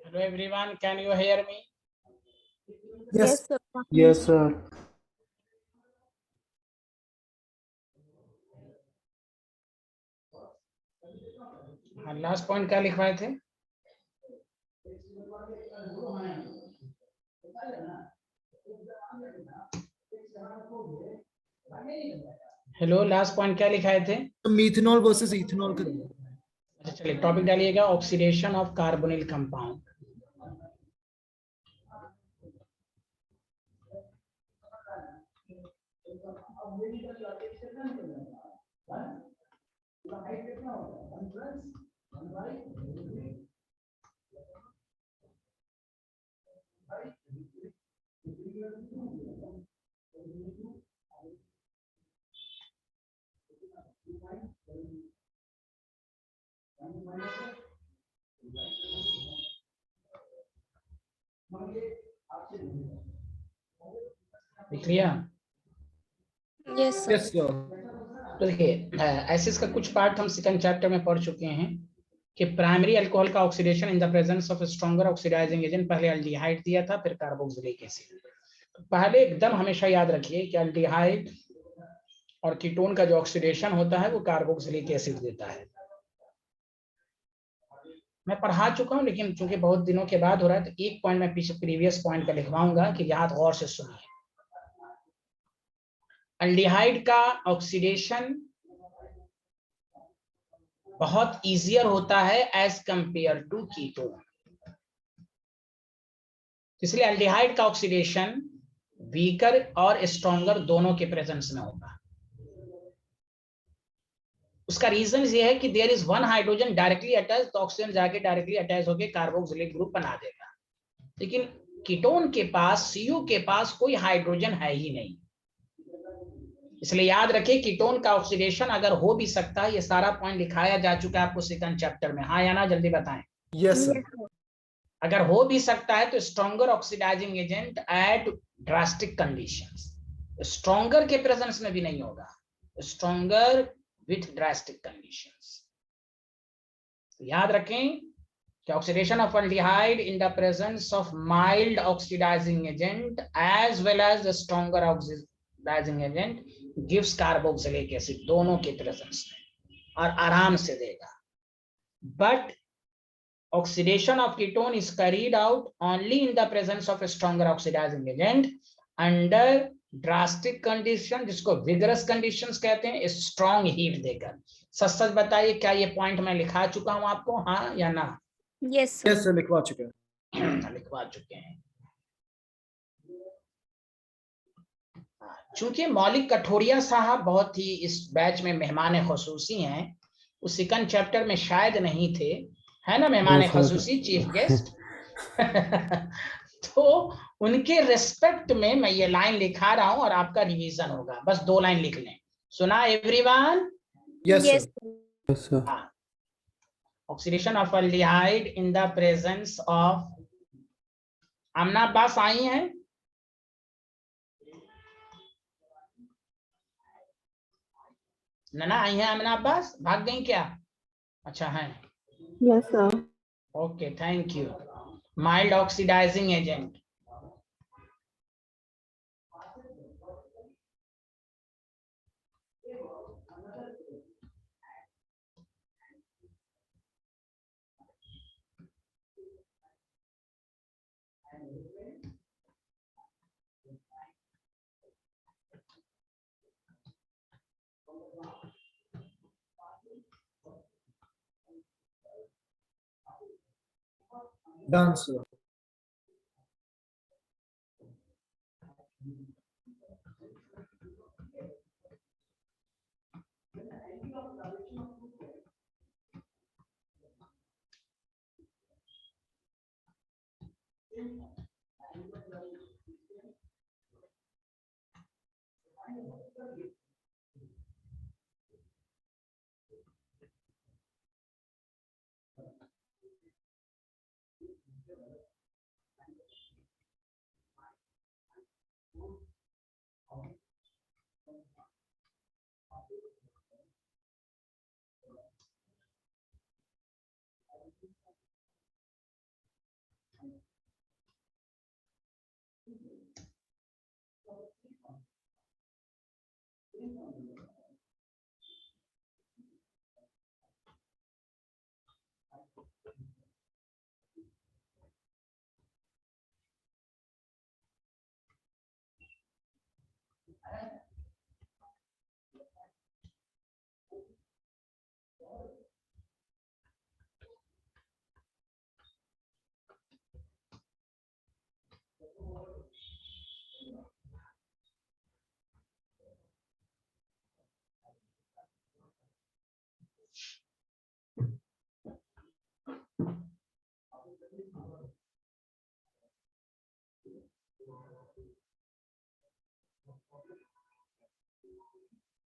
Hello everyone, can you hear me? Yes, sir. yes, sir. हाँ, last point क्या लिखवाए थे? हेलो, लास्ट पॉइंट क्या लिखाए थे? तो मीथेनॉल वर्सेस इथेनॉल का। अच्छा चलिए, टॉपिक डालिएगा ऑक्सीडेशन ऑफ कार्बोनिल कंपाउंड। लिख लिया? Yes, sir. Yes sir. तो देखिए, एसिड्स का कुछ पार्ट हम सेकंड चैप्टर में पढ़ चुके हैं कि प्राइमरी अल्कोहल का oxidation in the presence of stronger oxidising agent, पहले अल्डिहाइड दिया था, फिर कार्बोक्सिलिक एसिड। तो पहले एकदम हमेशा याद रखिए कि अल्डिहाइड और कीटोन का जो ऑक्सीडेशन होता है वो कार्बोक्सिलिक एसिड देता है। मैं पढ़ा चुका हूं, लेकिन चूंकि बहुत दिनों के बाद हो रहा है तो एक पॉइंट मैं पीछे प्रीवियस पॉइंट का लिखवाऊंगा कि याद गौर से सुनिए। अल्डिहाइड का ऑक्सीडेशन बहुत इजियर होता है एज कंपेयर टू कीटोन, इसलिए अल्डिहाइड का ऑक्सीडेशन वीकर और स्ट्रॉन्गर दोनों के प्रेजेंस में होगा। उसका रीजन ये है कि there is one hydrogen directly attach, तो ऑक्सीजन जाके डायरेक्टली अटैच होकर कार्बोक्सिलिक ग्रुप बना देगा। लेकिन कीटोन के पास, सीयू के पास कोई हाइड्रोजन है ही नहीं, इसलिए याद रखिए कीटोन का ऑक्सीडेशन अगर हो भी सकता है, ये सारा पॉइंट लिखाया जा चुका है आपको सेकंड चैप्टर में। हाँ या ना, जल्दी बताएं। Yes sir. अगर हो भी सकता है तो stronger oxidising agent at drastic conditions, stronger के प्रेजेंस में भी नहीं होगा, स्ट्रॉन्गर विथ ड्रास्टिक कंडीशंस। याद रखें कि oxidation of aldehyde in the presence of mild oxidizing agent as well as the stronger oxidizing agent gives carboxylic acid, दोनों के प्रेजेंस में, और आराम से देगा। But oxidation of ketone is carried out only in the presence of a stronger oxidizing agent under drastic condition, जिसको vigorous conditions कहते हैं, strong heat देकर। सच सच बताइए, क्या ये पॉइंट मैं लिखा चुका हूं आपको, हाँ या ना? Yes, sir. यस सर, लिखवा चुके हैं। लिखवा चुके हैं। चूंकि मौलिक कठोरिया साहब बहुत ही इस बैच में मेहमान खसूसी हैं, उस सेकंड चैप्टर में शायद नहीं थे, है ना मेहमान खसूसी, चीफ गेस्ट। तो उनके रेस्पेक्ट में मैं ये लाइन लिखा रहा हूं और आपका रिवीजन होगा। बस 2 लाइन लिख लें। सुना everyone? Yes Yes, sir. sir. Yes sir. Oxidation of aldehyde in the presence of, Amna Abbas आई हैं? नना आई हैं आमना अब्बास? भाग गई क्या? अच्छा है। Yes, sir. Okay, thank you. Mild oxidising agent, done sir.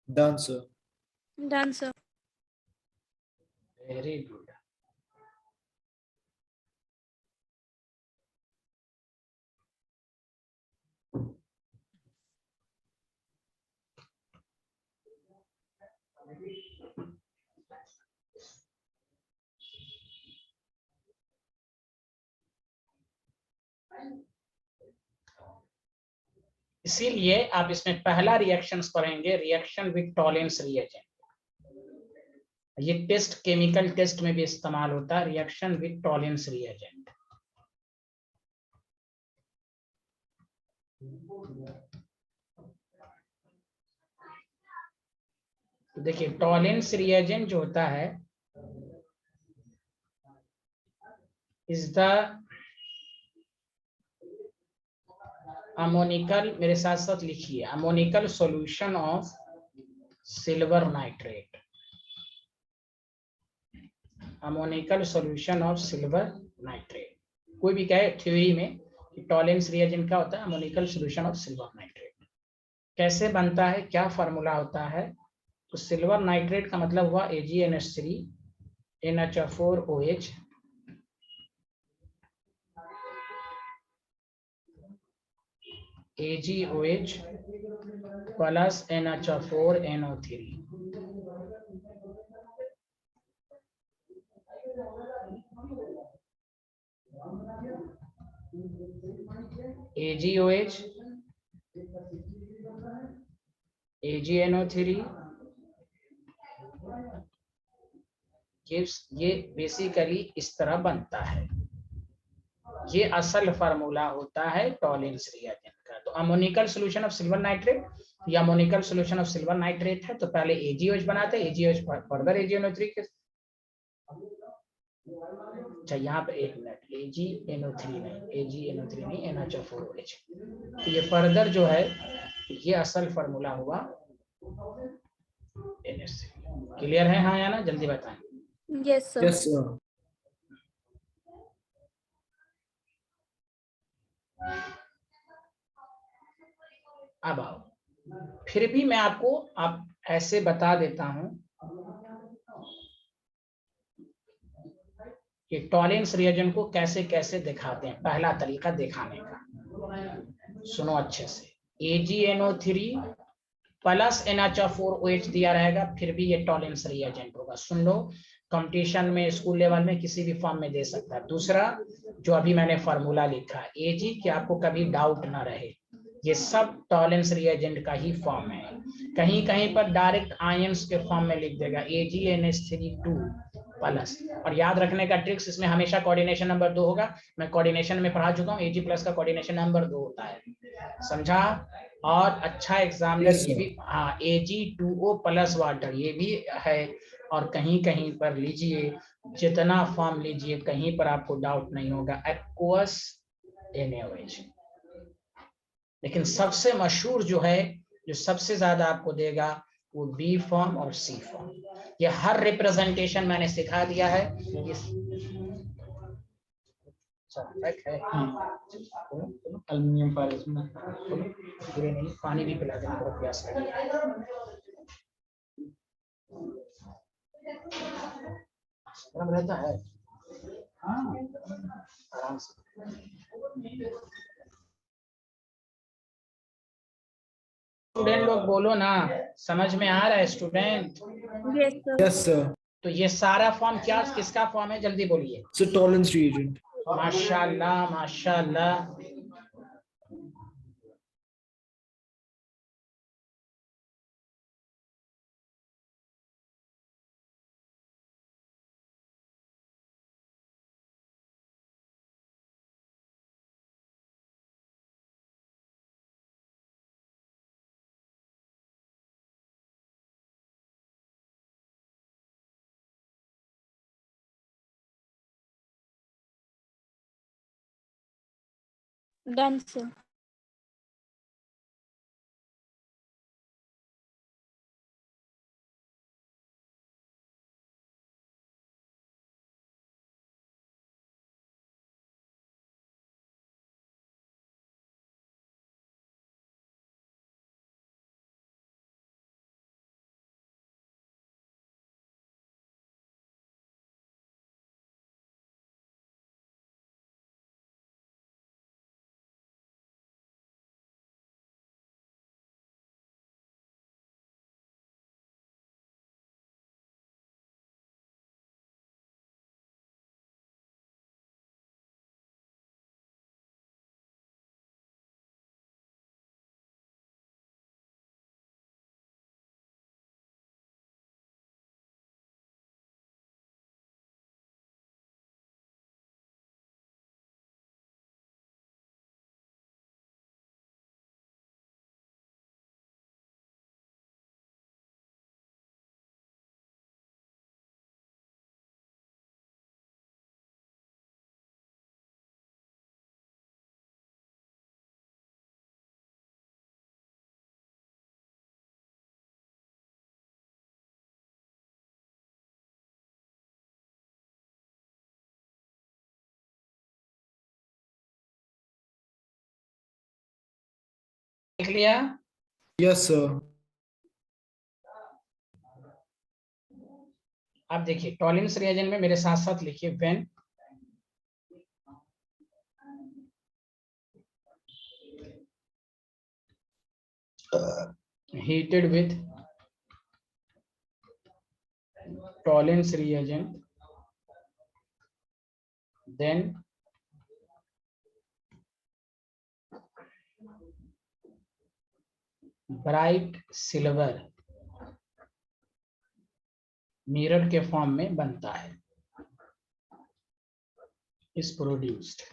Done, sir. Done, sir. Very good. इसीलिए आप इसमें पहला रिएक्शंस पढ़ेंगे, रिएक्शन विद टॉलेंस रिएजेंट। ये टेस्ट केमिकल टेस्ट में भी इस्तेमाल होता है, रिएक्शन विद टॉलेंस रिएजेंट। तो देखिए टॉलेंस रिएजेंट जो होता है इज द अमोनिकल, मेरे साथ साथ लिखिए, ammoniacal solution of silver nitrate. Ammoniacal solution of silver nitrate. कोई भी कहे थ्योरी में कि टॉलेंस रिएजेंट क्या होता है, ammoniacal solution of silver nitrate. कैसे बनता है, क्या फार्मूला होता है? तो सिल्वर नाइट्रेट का मतलब हुआ AgNH3 NH4OH AgOH plus NH4NO3। AgOH AgNO3 ये बेसिकली इस तरह बनता है। ये असल फार्मूला होता है टॉलेंस रिएजेंट का। तो ammoniacal solution of silver nitrate, ये ammoniacal solution of silver nitrate है। तो पहले AgOH बनाते हैं, AgOH फर्दर AgNO3 के। अच्छा यहाँ पे एक मिनट, AgNO3 नहीं NH4OH। तो ये फर्दर जो है ये असल फार्मूला हुआ NH3। क्लियर है हाँ या ना? जल्दी बताएं। Yes, sir. Yes, sir. अब आओ, फिर भी मैं आपको आप ऐसे बता देता हूं कि टॉलेंस रिएजेंट को कैसे कैसे दिखाते हैं। पहला तरीका दिखाने का, सुनो अच्छे से। AgNO3 प्लस NH4OH दिया रहेगा, फिर भी ये टॉलेंस रिएजेंट होगा। सुन लो, कंपटीशन में स्कूल लेवल में किसी भी फॉर्म में दे सकता है। दूसरा जो अभी मैंने फार्मूला लिखा है Ag, कि आपको कभी डाउट ना रहे, ये सब टॉलेंस रिएजेंट का ही फॉर्म है। कहीं कहीं पर डायरेक्ट आयंस के फॉर्म में लिख देगा AgNH3 प्लस। और याद रखने का ट्रिक्स, इसमें हमेशा कोऑर्डिनेशन नंबर 2 होगा। मैं कोऑर्डिनेशन में पढ़ा चुका हूँ, Ag प्लस का कोऑर्डिनेशन नंबर 2 होता है, समझा? और अच्छा एग्जामिनर Yes, ये sir. भी, हाँ Ag2O प्लस वाटर ये भी है। और कहीं कहीं पर लीजिए, जितना फॉर्म लीजिए कहीं पर आपको डाउट नहीं होगा, एक्वस NaOH। लेकिन सबसे मशहूर जो है, जो सबसे ज्यादा आपको देगा, वो B फॉर्म और C फॉर्म। ये हर रिप्रेजेंटेशन मैंने सिखा दिया है। एल्युमिनियम फाइल इसमें पूरे नहीं, पानी भी पिला देना, बहुत प्यास लगी है। गरम रहता है आराम से। स्टूडेंट लोग बोलो ना, समझ में आ रहा है student? Yes, sir. Yes, sir. तो ये सारा फॉर्म क्या किसका फॉर्म है, जल्दी बोलिए। So tolerance reagent. माशाल्लाह माशाल्लाह। Done, sir. लिख लिया? Yes, sir. अब देखिए टॉलिन्स रिएजेंट में मेरे साथ साथ लिखिए when heated with Tollens reagent, then bright silver mirror के फॉर्म में बनता है, is produced.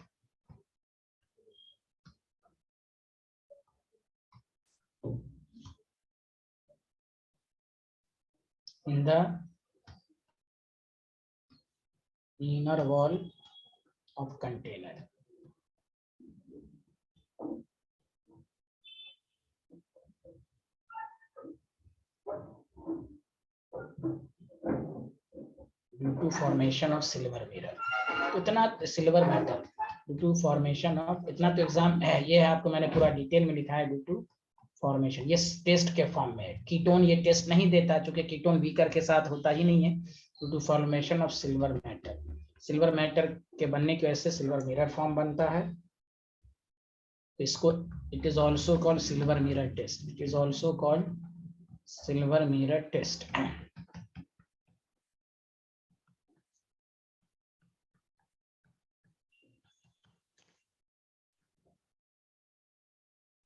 In the inner wall of container. Due to formation of silver mirror. इतना silver metal due to formation of, इतना तो एग्जाम है, ये है आपको मैंने पूरा डिटेल में लिखा है ड्यू टू फॉर्मेशन, ये टेस्ट के फॉर्म में है। कीटोन ये टेस्ट नहीं देता क्योंकि कीटोन बीकर के साथ होता ही नहीं है। Due to formation of silver metal, silver metal के बनने की वजह से सिल्वर मिरर फॉर्म बनता है। इसको it is also called silver mirror test, it is also called silver mirror test.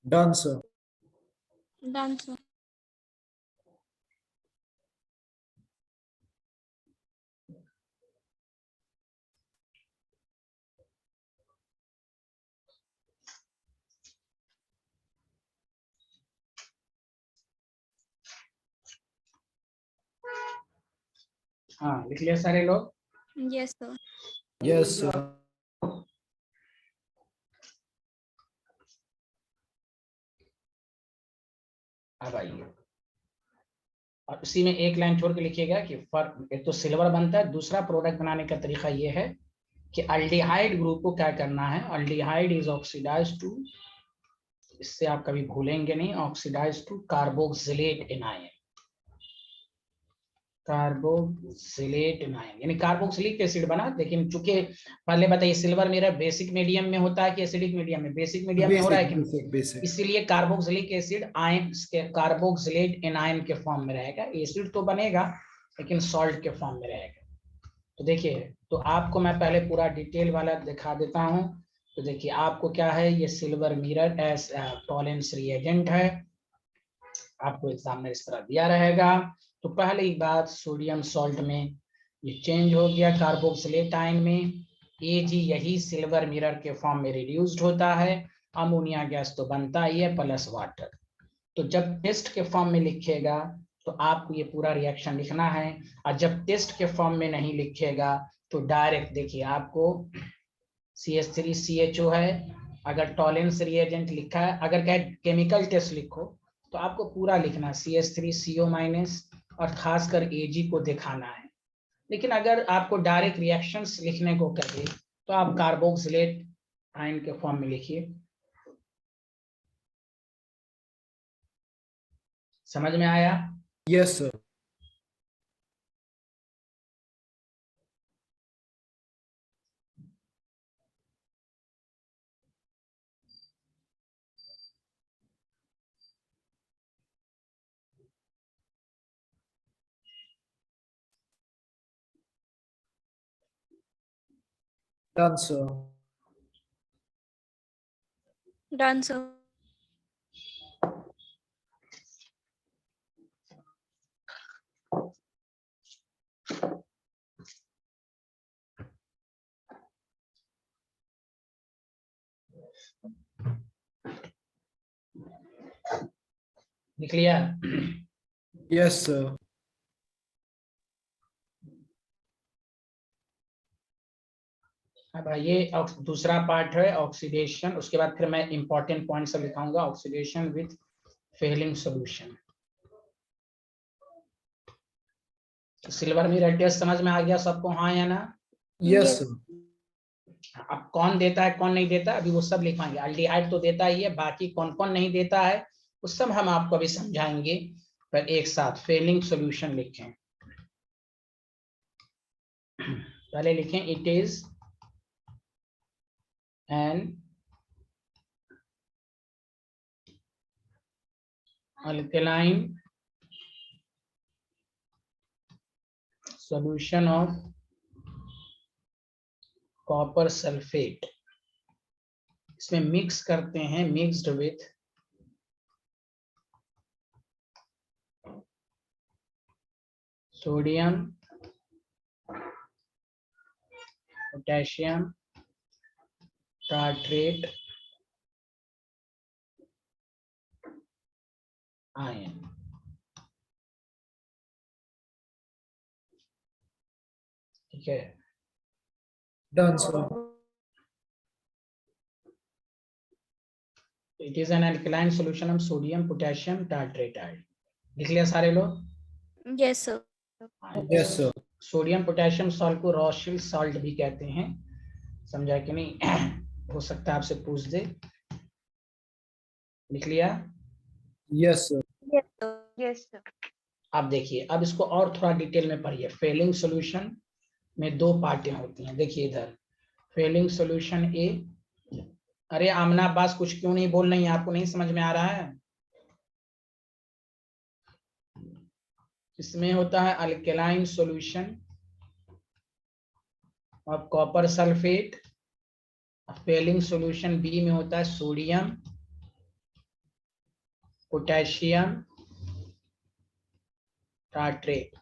Done, sir. Done, sir. हाँ लिख लिया सारे लोग? Yes, sir. Yes, sir. अब आइए और उसी में एक लाइन छोड़ के लिखिएगा कि फर्क, एक तो सिल्वर बनता है, दूसरा प्रोडक्ट बनाने का तरीका ये है कि अल्डिहाइड ग्रुप को क्या करना है, अल्डिहाइड इज ऑक्सीडाइज टू, इससे आप कभी भूलेंगे नहीं, oxidise to carboxylate anion, carboxylate anion यानी कार्बोक्सिलिक एसिड बना। लेकिन चूंकि पहले बताइए सिल्वर मिरर बेसिक मीडियम में होता है कि एसिडिक मीडियम में? बेसिक मीडियम में हो रहा है कि Basic. इसीलिए carboxylic acid ion carboxylate anion के फॉर्म में रहेगा, एसिड तो बनेगा लेकिन सॉल्ट के फॉर्म में रहेगा। तो देखिए, तो आपको मैं पहले पूरा डिटेल वाला दिखा देता हूं। तो देखिए आपको क्या है, ये silver mirror S Tollens reagent है, आपको एग्जाम में इस तरह दिया रहेगा। तो पहले ही बात, सोडियम सॉल्ट में ये चेंज हो गया कार्बोक्सिलेट आयन में, Ag यही सिल्वर मिरर के फॉर्म में रिड्यूस्ड होता है, अमोनिया गैस तो बनता ही है प्लस वाटर। तो जब टेस्ट के फॉर्म में लिखेगा तो आपको ये पूरा रिएक्शन लिखना है, और जब टेस्ट के फॉर्म में नहीं लिखेगा तो डायरेक्ट देखिए आपको CH3CHO है अगर टॉलेंस रिएजेंट लिखा है, अगर केमिकल टेस्ट लिखो तो आपको पूरा लिखना है, CH3CO- और खासकर Ag को दिखाना है। लेकिन अगर आपको डायरेक्ट रिएक्शंस लिखने को कहे तो आप कार्बोक्सिलेट आयन के फॉर्म में लिखिए। समझ में आया? Yes, sir. Done, sir. Done, sir. लिख लिया? Yes, sir. अब ये दूसरा पार्ट है ऑक्सीडेशन, उसके बाद फिर मैं इंपॉर्टेंट पॉइंट सब लिखाऊंगा। Oxidation with Fehling solution. Silver mirror test समझ में आ गया सबको, हाँ या ना? Yes, Yes. sir. अब कौन देता है कौन नहीं देता अभी वो सब लिखवाएंगे। अल्डिहाइड तो देता ही है, बाकी कौन कौन नहीं देता है वो सब हम आपको अभी समझाएंगे। पर एक साथ फेलिंग सॉल्यूशन लिखें। पहले लिखें it is an alkaline solution of copper sulphate. इसमें मिक्स करते हैं, mixed with sodium potassium tartrate ion. ठीक है, Done, sir. It is an alkaline solution of sodium potassium tartrate ion. लिख लिया सारे लोग? Yes, sir. Yes, sir. Sodium potassium salt को रॉशिल सॉल्ट भी कहते हैं, समझा कि नहीं? हो सकता है आपसे पूछ दे। लिख लिया? Yes, sir. Yes, sir. Yes, sir. अब देखिए, अब इसको और थोड़ा डिटेल में पढ़िए। फेलिंग सॉल्यूशन में दो पार्टें होती हैं। देखिए इधर फेलिंग सॉल्यूशन ए। अरे आमना अब्बास कुछ क्यों नहीं बोल रही है? आपको नहीं समझ में आ रहा है? इसमें होता है alkaline solution of copper sulphate. Fehling solution B में होता है सोडियम पोटेशियम टार्ट्रेट।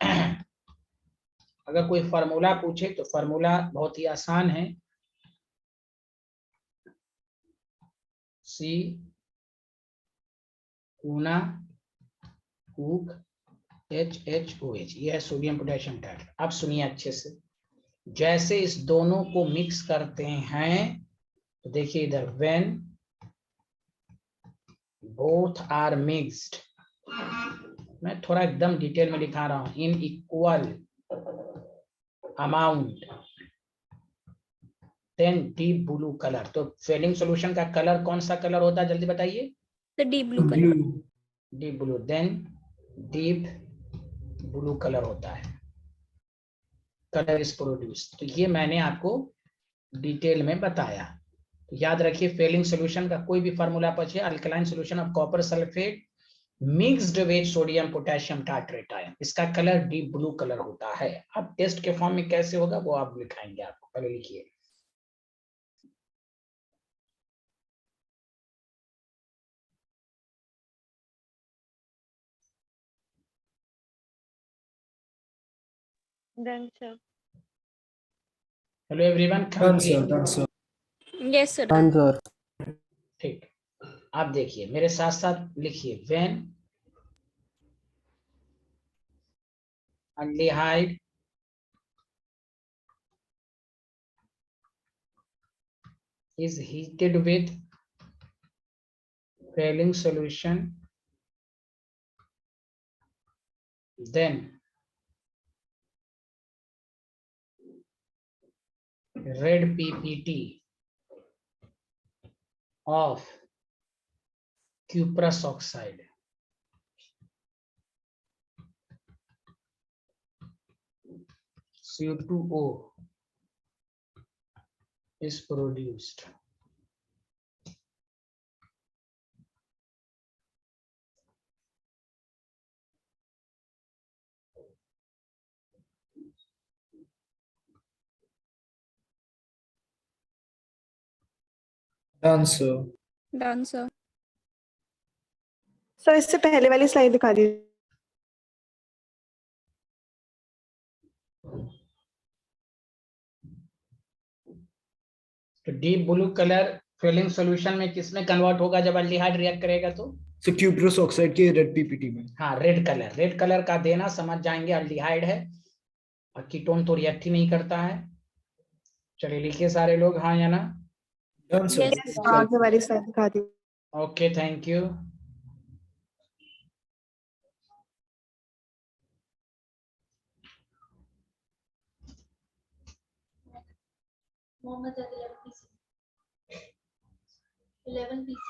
अगर कोई फार्मूला पूछे तो फार्मूला बहुत ही आसान है। सी गुना कूक HHOH, यह है सोडियम पोटेशियम टार्ट्रेट। अब सुनिए अच्छे से, जैसे इस दोनों को मिक्स करते हैं तो देखिए इधर व्हेन बोथ आर मिक्स्ड, मैं थोड़ा एकदम डिटेल में दिखा रहा हूं, in equal amount then deep blue colour. तो फेलिंग सॉल्यूशन का कलर कौन सा कलर होता है जल्दी बताइए? The deep blue color. Blue. Deep blue, then deep blue colour होता है, कलर इज प्रोड्यूस। तो ये मैंने आपको डिटेल में बताया। तो याद रखिए, फेलिंग सॉल्यूशन का कोई भी फार्मूला पूछे, alkaline solution of copper sulphate mixed with sodium potassium tartrate ion, इसका कलर डीप ब्लू कलर होता है। अब टेस्ट के फॉर्म में कैसे होगा वो आप लिखाएंगे, आपको पहले लिखिए। Done, sir. Hello everyone, Done, sir. Done, sir. Yes, sir. Done, sir. ठीक। आप देखिए मेरे साथ साथ लिखिए, when aldehyde is heated with failing solution, then red PPT of cuprous oxide Cu2O is produced. Done, sir. Done, sir. Sir इससे पहले वाली स्लाइड दिखा दीजिए। तो deep blue colour Fehling solution में किसमें कन्वर्ट होगा जब अल्डिहाइड रिएक्ट करेगा तो? So cuprous oxide के रेड पीपीटी में। हाँ, रेड कलर का देना समझ जाएंगे अल्डिहाइड है और कीटोन तो रिएक्ट ही नहीं करता है। चलिए लिखिए सारे लोग हाँ या ना। Done, sir. Yes, sir. आगे वाली स्लाइड दिखा दीजिए। Okay, thank you. Mohammad Ali 11 PC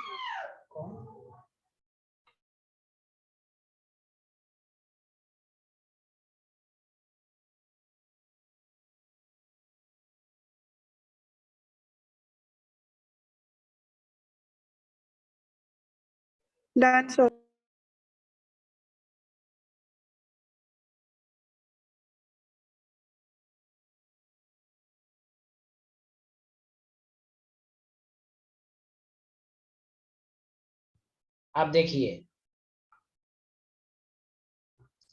done sir. आप देखिए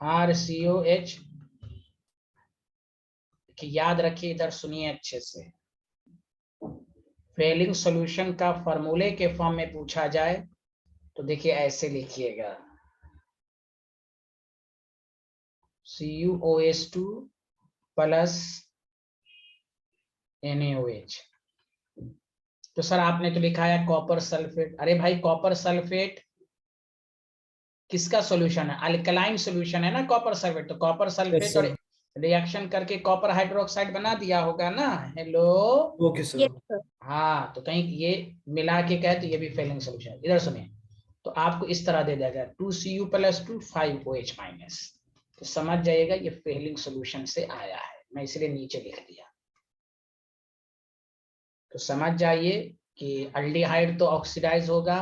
RCOH की याद रखिए, इधर सुनिए अच्छे से। फेलिंग सॉल्यूशन का फॉर्मूले के फॉर्म में पूछा जाए तो देखिए ऐसे लिखिएगा CuOH2 प्लस NaOH। तो सर आपने तो लिखा है कॉपर सल्फेट। अरे भाई कॉपर सल्फेट किसका सॉल्यूशन है? अल्कलाइन सॉल्यूशन है ना कॉपर सल्फेट। तो कॉपर सल्फेट Yes, और sir. रिएक्शन करके कॉपर हाइड्रोक्साइड बना दिया होगा ना। Hello, Okay, sir. Yes, sir. हाँ, तो कहीं ये मिला के कहे तो ये भी फेलिंग सॉल्यूशन है। इधर सुनिए, तो आपको इस तरह दे देगा 2Cu + 2 5OH-। तो समझ जाइएगा ये फेलिंग सॉल्यूशन से आया है, मैं इसलिए नीचे लिख दिया। तो समझ जाइए कि अल्डिहाइड तो ऑक्सीडाइज होगा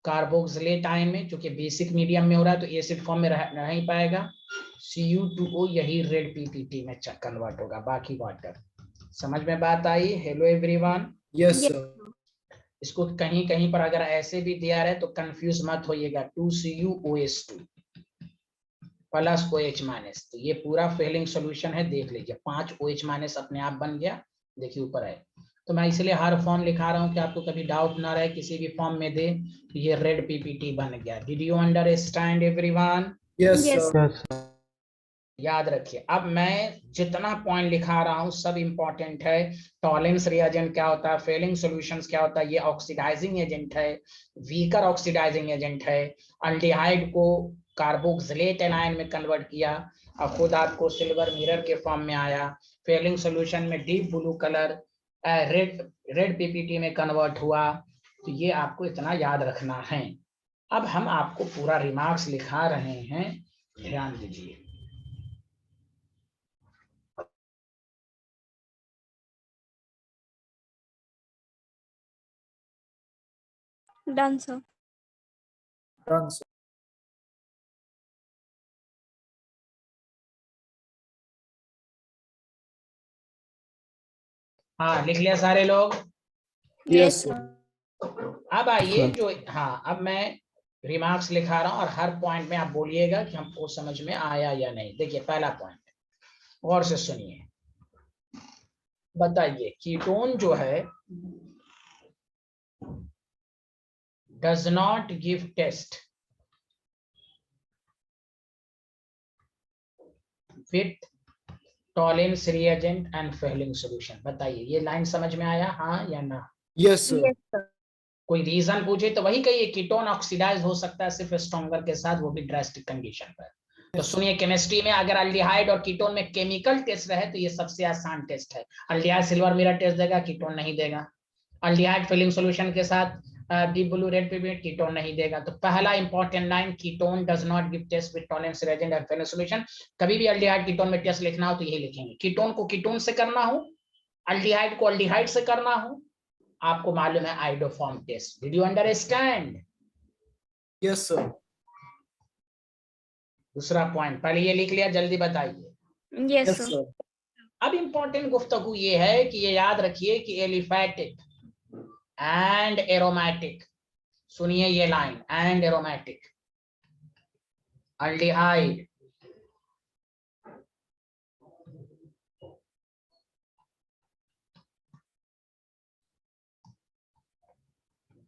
कार्बोक्सिलेट आयन में, जो कि बेसिक मीडियम में हो रहा है तो एसिड फॉर्म में रह नहीं पाएगा। Cu2O यही रेड पीपीटी में कन्वर्ट होगा, बाकी वाटर। समझ में बात आई? Hello everyone. Yes, Yes. sir. इसको कहीं कहीं पर अगर ऐसे भी दिया रहे तो कंफ्यूज मत होइएगा। 2CuOH2 plus OH-। तो ये पूरा फेलिंग सॉल्यूशन है, देख लीजिए 5 OH- अपने आप बन गया। देखिए ऊपर है, तो मैं इसलिए हर फॉर्म लिखा रहा हूं कि आपको कभी डाउट ना रहे, किसी भी फॉर्म में दे तो ये रेड पीपीटी बन गया। Did you understand everyone? Yes, Yes, sir. याद रखिए, अब मैं जितना पॉइंट लिखा रहा हूं सब इंपॉर्टेंट है। टॉलेंस रिएजेंट क्या होता है, फेलिंग सॉल्यूशंस क्या होता है, ये ऑक्सीडाइजिंग एजेंट है, वीकर ऑक्सीडाइजिंग एजेंट है। अल्डिहाइड को कार्बोक्सिलेट एनायन में कन्वर्ट किया और खुद आपको सिल्वर मिरर के फॉर्म में आया। फेलिंग सॉल्यूशन में deep blue colour red PPT में कन्वर्ट हुआ। तो ये आपको इतना याद रखना है। अब हम आपको पूरा रिमार्क्स लिखा रहे हैं, ध्यान दीजिए। done, sir. Done, sir. हाँ, लिख लिया सारे लोग? Yes, sir. अब आइए जो, हाँ अब मैं रिमार्क्स लिखा रहा हूं और हर पॉइंट में आप बोलिएगा कि हमको समझ में आया या नहीं। देखिए पहला पॉइंट, गौर से सुनिए, बताइए कीटोन जो है does not give test with Tollens reagent and Fehling solution. बताइए ये लाइन समझ में आया हाँ या ना? Yes, sir. Yes, sir. कोई रीजन पूछे तो वही कहिए, कीटोन ऑक्सीडाइज हो सकता है सिर्फ स्ट्रॉन्गर के साथ, वो भी ड्रास्टिक कंडीशन पर। तो सुनिए, केमिस्ट्री में अगर अल्डिहाइड और कीटोन में केमिकल टेस्ट रहे तो ये सबसे आसान टेस्ट है। अल्डिहाइड सिल्वर मिरर टेस्ट देगा, कीटोन नहीं देगा। अल्डिहाइड फिलिंग सॉल्यूशन के साथ deep blue red pigment, ketone नहीं देगा। तो पहला important line, ketone does not give test with Tollens reagent and Fehling solution. कभी भी अल्डिहाइड कीटोन में टेस्ट लिखना हो तो यही लिखेंगे, कीटोन को कीटोन से करना हो, अल्डिहाइड को अल्डिहाइड से करना हो, आपको मालूम है iodoform test. Did you understand? Yes, sir. दूसरा पॉइंट पहले ये लिख लिया, जल्दी बताइए। Yes, Yes, sir. sir. अब इंपॉर्टेंट गुफ्तगू ये है कि ये याद रखिए कि एलिफैटिक एंड एरोमेटिक, सुनिए ये line, and aromatic aldehyde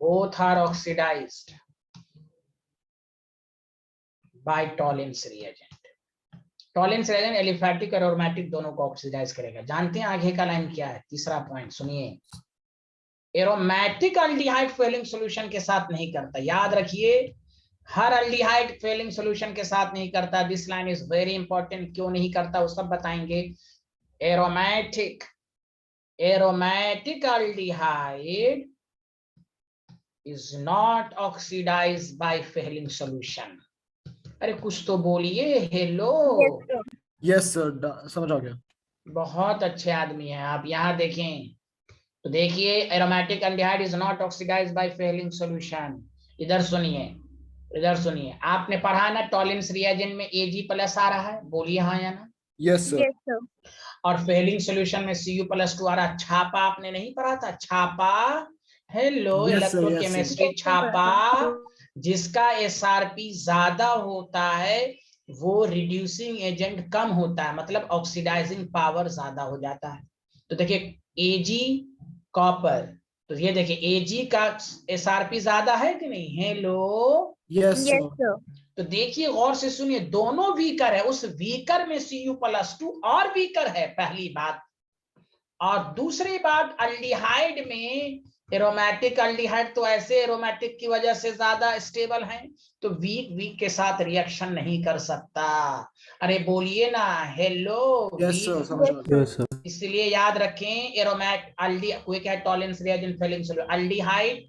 both are oxidized by Tollens reagent. Tollens reagent aliphatic और एरोमेटिक दोनों को ऑक्सीडाइज करेगा। जानते हैं आगे का लाइन क्या है? तीसरा पॉइंट सुनिए, एरोमेटिक अल्डिहाइड फेलिंग सॉल्यूशन के साथ नहीं करता। याद रखिए, हर अल्डिहाइड फेलिंग सॉल्यूशन के साथ नहीं करता। This line is very important. क्यों नहीं करता वो सब बताएंगे। Aromatic aldehyde is not oxidized by Fehling solution. अरे कुछ तो बोलिए, hello. Yes, sir. Yes, sir. समझ आ गया। बहुत अच्छे आदमी हैं आप। यहाँ देखें तो देखिए, aromatic aldehyde is not oxidised by Fehling solution. इधर सुनिए, आपने पढ़ा ना टॉलेंस रिएजेंट में Ag+ आ रहा है, बोलिए हाँ या ना। Yes, sir. Yes, sir. और फेलिंग सॉल्यूशन में Cu+2 आ रहा। छापा आपने नहीं पढ़ा था? छापा, hello, Yes, sir. Electrochemistry Yes, sir. छापा, जिसका SRP ज्यादा होता है वो रिड्यूसिंग एजेंट कम होता है, मतलब ऑक्सीडाइजिंग पावर ज्यादा हो जाता है। तो देखिए Ag कॉपर, तो ये देखिए Ag का SRP ज्यादा है कि नहीं? Hello, Yes, Yes, sir. sir. तो देखिए गौर से सुनिए, दोनों वीकर है। उस वीकर में Cu+2 और वीकर है, पहली बात। और दूसरी बात, अल्डिहाइड में एरोमेटिक अल्डिहाइड तो ऐसे एरोमेटिक की वजह से ज्यादा स्टेबल हैं, तो वीक के साथ रिएक्शन नहीं कर सकता। अरे बोलिए ना, हेलो। Yes, sir. समझ आ गया। Yes, sir. इसलिए याद रखें, एरोमेट कोई क्या Tollens reagent Fehling solution, aldehyde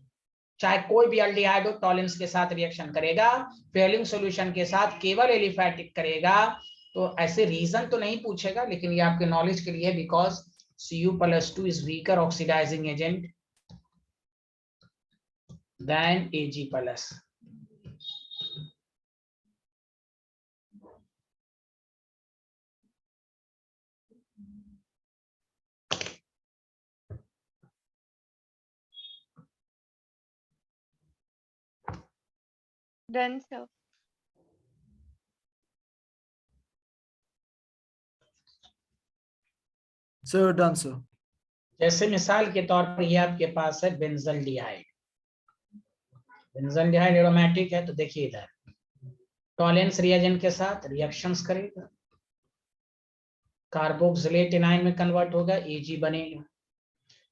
चाहे कोई भी अल्डिहाइड हो टॉलेंस के साथ रिएक्शन करेगा, फेलिंग सॉल्यूशन के साथ केवल एलिफैटिक करेगा। तो ऐसे रीजन तो नहीं पूछेगा, लेकिन ये आपके नॉलेज के लिए, because Cu+2 is weaker oxidizing agent than Ag+. Done, sir. Sir, done, sir. जैसे मिसाल के तौर पर ये आपके पास है बेंजल्डिहाइड। बेंजल्डिहाइड एरोमेटिक है, तो देखिए इधर टॉलेंस रिएजेंट के साथ रिएक्शंस करेगा, कार्बोक्सिलेट एनाइन में कन्वर्ट होगा, Ag बनेगा।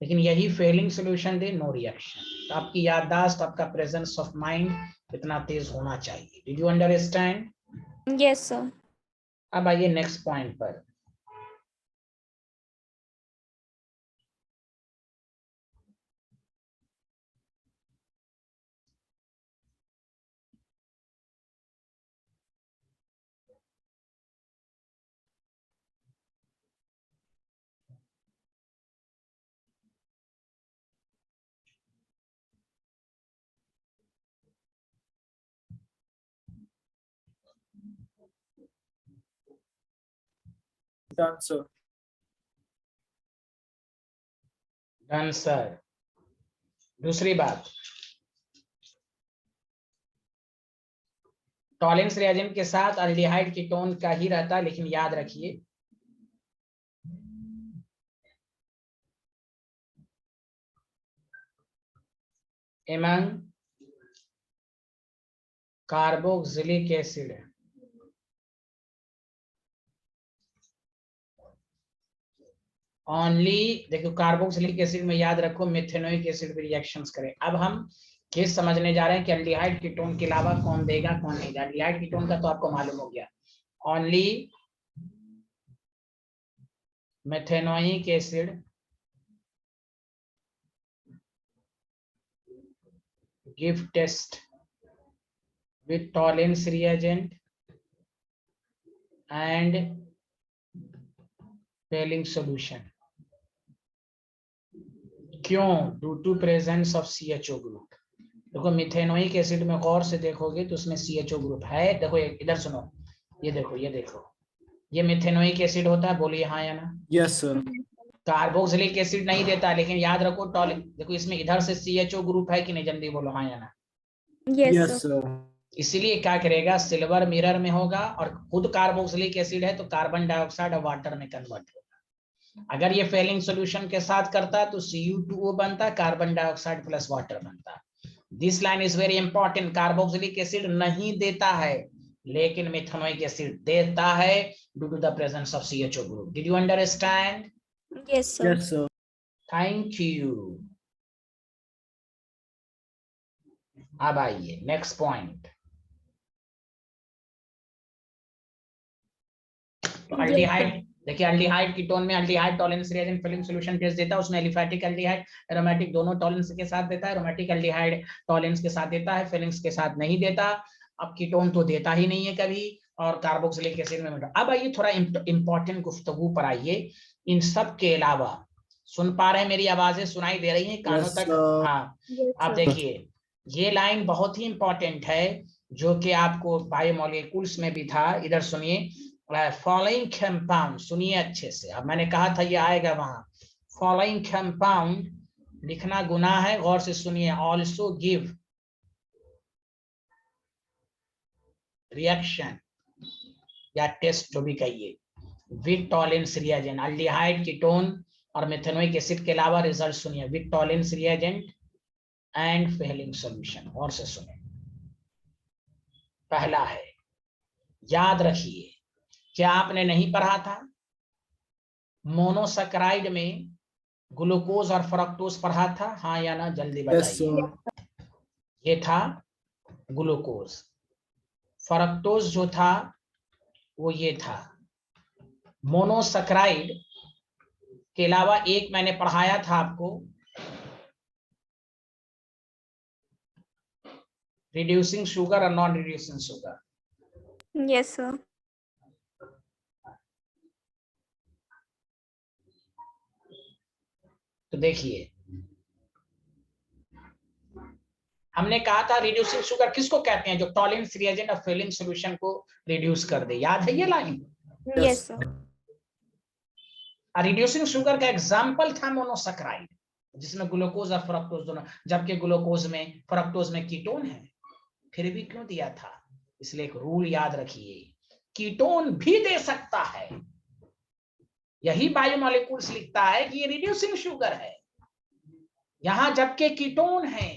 लेकिन यही फेलिंग सॉल्यूशन दे, नो रिएक्शन। तो आपकी याददाश्त, आपका प्रेजेंस ऑफ माइंड इतना तेज होना चाहिए। Did you understand? Yes, sir. अब आइए नेक्स्ट पॉइंट पर। Done, sir. Done sir. दूसरी बात, टॉलेंस रिएजेंट के साथ अल्डिहाइड कीटोन का ही रहता है, लेकिन याद रखिए among कार्बोक्सिलिक एसिड ओनली, देखो कार्बोक्सिलिक एसिड में याद रखो मेथेनोइक एसिड भी रिएक्शंस करे। अब हम केस समझने जा रहे हैं कि एल्डिहाइड कीटोन के अलावा कौन देगा कौन नहीं देगा। एल्डिहाइड कीटोन का तो आपको मालूम हो गया, only methanoic acid give test with Tollens reagent and failing solution. क्यों? due to presence of CHO group। देखो मिथेनोइक एसिड में गौर से देखोगे तो उसमें CHO ग्रुप है। देखो इधर सुनो, ये देखो ये मिथेनोइक एसिड होता है, बोलिए हाँ या ना। Yes, sir. कार्बोक्सिलिक एसिड नहीं देता, लेकिन याद रखो टॉलिन, देखो इसमें इधर से CHO ग्रुप है कि नहीं, जल्दी बोलो हाँ या ना। Yes, sir. इसीलिए क्या करेगा, सिल्वर मिरर में होगा और खुद कार्बोक्सिलिक एसिड है तो कार्बन डाइऑक्साइड और वाटर में कन्वर्ट होगा। अगर ये फेलिंग सॉल्यूशन के साथ करता है तो Cu2O बनता है, कार्बन डाइऑक्साइड प्लस वाटर बनता है। This line is very important. Carboxylic acid नहीं देता है लेकिन मेथनोइक एसिड देता है due to the presence of CHO group. Did you understand? Yes, sir. Yes, sir. Thank you. अब आइए नेक्स्ट पॉइंट। अल्डिहाइड, देखिए अल्डिहाइड कीटोन में aldehyde Tollens reagent Fehling solution face देता है, उसमें एलिफैटिक अल्डिहाइड एरोमेटिक दोनों टॉलेंस के साथ देता है। एरोमेटिक अल्डिहाइड टॉलेंस के साथ देता है, फिलिंग्स के साथ नहीं देता। अब कीटोन तो देता ही नहीं है कभी, और कार्बोक्सिलिक एसिड में। अब आइए थोड़ा इंपॉर्टेंट गुफ्तगू पर आइए। इन सब के अलावा, सुन पा रहे हैं मेरी आवाजें, सुनाई दे रही है कानों Yes, तक? sir. हाँ। Yes, अब sir. देखिए ये लाइन बहुत ही इंपॉर्टेंट है, जो कि आपको बायोमोलिक्यूल्स में भी था। इधर सुनिए, फॉलोइंग कंपाउंड, सुनिए अच्छे से। अब मैंने कहा था ये आएगा वहां। फॉलोइंग कंपाउंड लिखना गुनाह है, गौर से सुनिए। ऑल्सो गिव रिएक्शन या टेस्ट, जो भी कहिए, with Tollens reagent. Aldehyde ketone और मेथेनोइक एसिड के अलावा रिजल्ट सुनिए, with Tollens reagent and Fehling solution. और से सुने, पहला है, याद रखिए, क्या आपने नहीं पढ़ा था मोनोसैकेराइड में ग्लूकोज और फ्रक्टोज पढ़ा था, हाँ या ना, जल्दी Yes, बताइए। sir. ये था ग्लूकोज, फ्रक्टोज जो था वो ये था। मोनोसैकेराइड के अलावा एक मैंने पढ़ाया था आपको, रिड्यूसिंग शुगर और non reducing sugar. Yes, sir. तो देखिए हमने कहा था रिड्यूसिंग शुगर किसको कहते हैं, जो टॉलेंस रिएजेंट और फेलिंग सॉल्यूशन को रिड्यूस कर दे। याद है ये line? Yes, sir. Reducing sugar का एग्जांपल था मोनोसैकेराइड, जिसमें ग्लूकोज और फ्रक्टोज दोनों, जबकि ग्लूकोज में फ्रक्टोज में कीटोन है। फिर भी क्यों दिया था? इसलिए एक रूल याद रखिए, कीटोन भी दे सकता है। यही बायोमोलिक्यूल्स लिखता है कि ये रिड्यूसिंग शुगर है, यहां जबकि कीटोन है।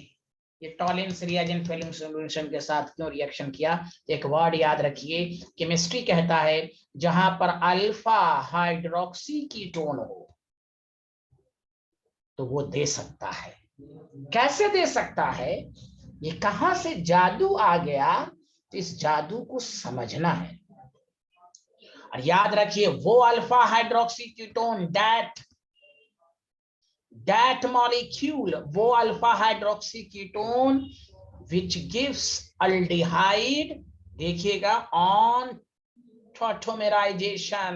ये टॉलेंस रिएजेंट फेलिंग सॉल्यूशन के साथ क्यों रिएक्शन किया? एक वर्ड याद रखिए, केमिस्ट्री कहता है जहां पर अल्फा हाइड्रोक्सी कीटोन हो तो वो दे सकता है। कैसे दे सकता है? ये कहां से जादू आ गया, तो इस जादू को समझना है। और याद रखिए, वो alpha hydroxy ketone that molecule, वो alpha hydroxy ketone which gives aldehyde, देखिएगा, on टॉटोमेराइजेशन,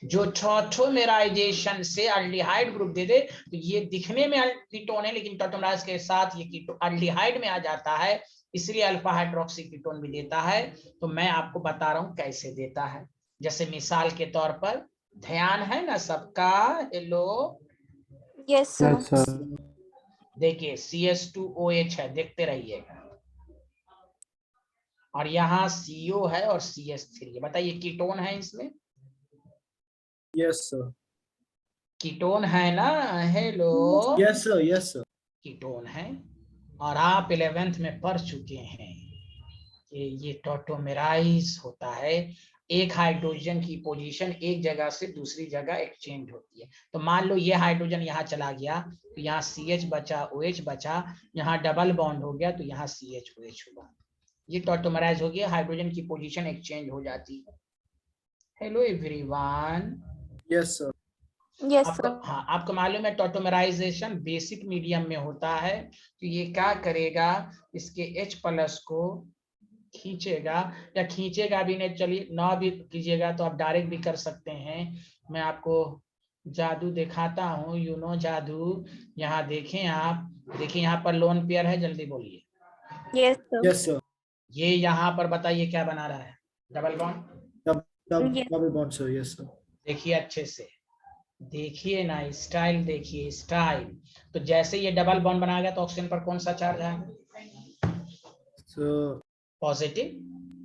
जो टॉटोमेराइजेशन से अल्डिहाइड ग्रुप दे दे, तो ये दिखने में कीटोन है लेकिन टॉटोमेराइज के साथ ये कीटोन अल्डिहाइड में आ जाता है, इसलिए अल्फा हाइड्रोक्सी कीटोन भी देता है। तो मैं आपको बता रहा हूं कैसे देता है। जैसे मिसाल के तौर पर, ध्यान है ना सबका? Hello, Yes, sir. Yes, sir. देखिए CH2OH है, देखते रहिएगा, और यहाँ CO है और CH3 है। बताइए कीटोन है इसमें? Yes, sir. कीटोन है ना? Hello, Yes, sir. Yes, sir. Ketone है। और आप 11th में पढ़ चुके हैं ये टॉटोमेराइज होता है। एक हाइड्रोजन की पोजीशन एक जगह से दूसरी जगह एक्सचेंज होती है। तो मान लो ये हाइड्रोजन यहाँ चला गया तो यहाँ CH बचा, OH बचा, यहाँ डबल बॉन्ड हो गया तो यहाँ CH-OH हुआ। ये टॉटोमेराइज हो गया, हाइड्रोजन की पोजीशन एक्सचेंज हो जाती है। Hello everyone. Yes, sir. Yes, आपको sir. हाँ, आपको मालूम है टॉटोमेराइजेशन बेसिक मीडियम में होता है। तो ये क्या करेगा, इसके H+ को खींचेगा, या खींचेगा भी नहीं, चलिए ना भी कीजिएगा तो आप डायरेक्ट भी कर सकते हैं। मैं आपको जादू दिखाता हूँ, यू नो जादू। यहाँ देखें आप, देखिए यहाँ पर लोन पेयर है, जल्दी बोलिए। Yes, sir. Yes, sir. ये यहाँ पर बताइए क्या बना रहा है, double bond. Yes. Double bond, sir. Yes, sir. देखिए अच्छे से, देखिए ना, स्टाइल देखिए, स्टाइल। तो जैसे ये डबल बॉन्ड बनाएगा तो ऑक्सीजन पर कौन सा चार्ज आएगा, So, positive.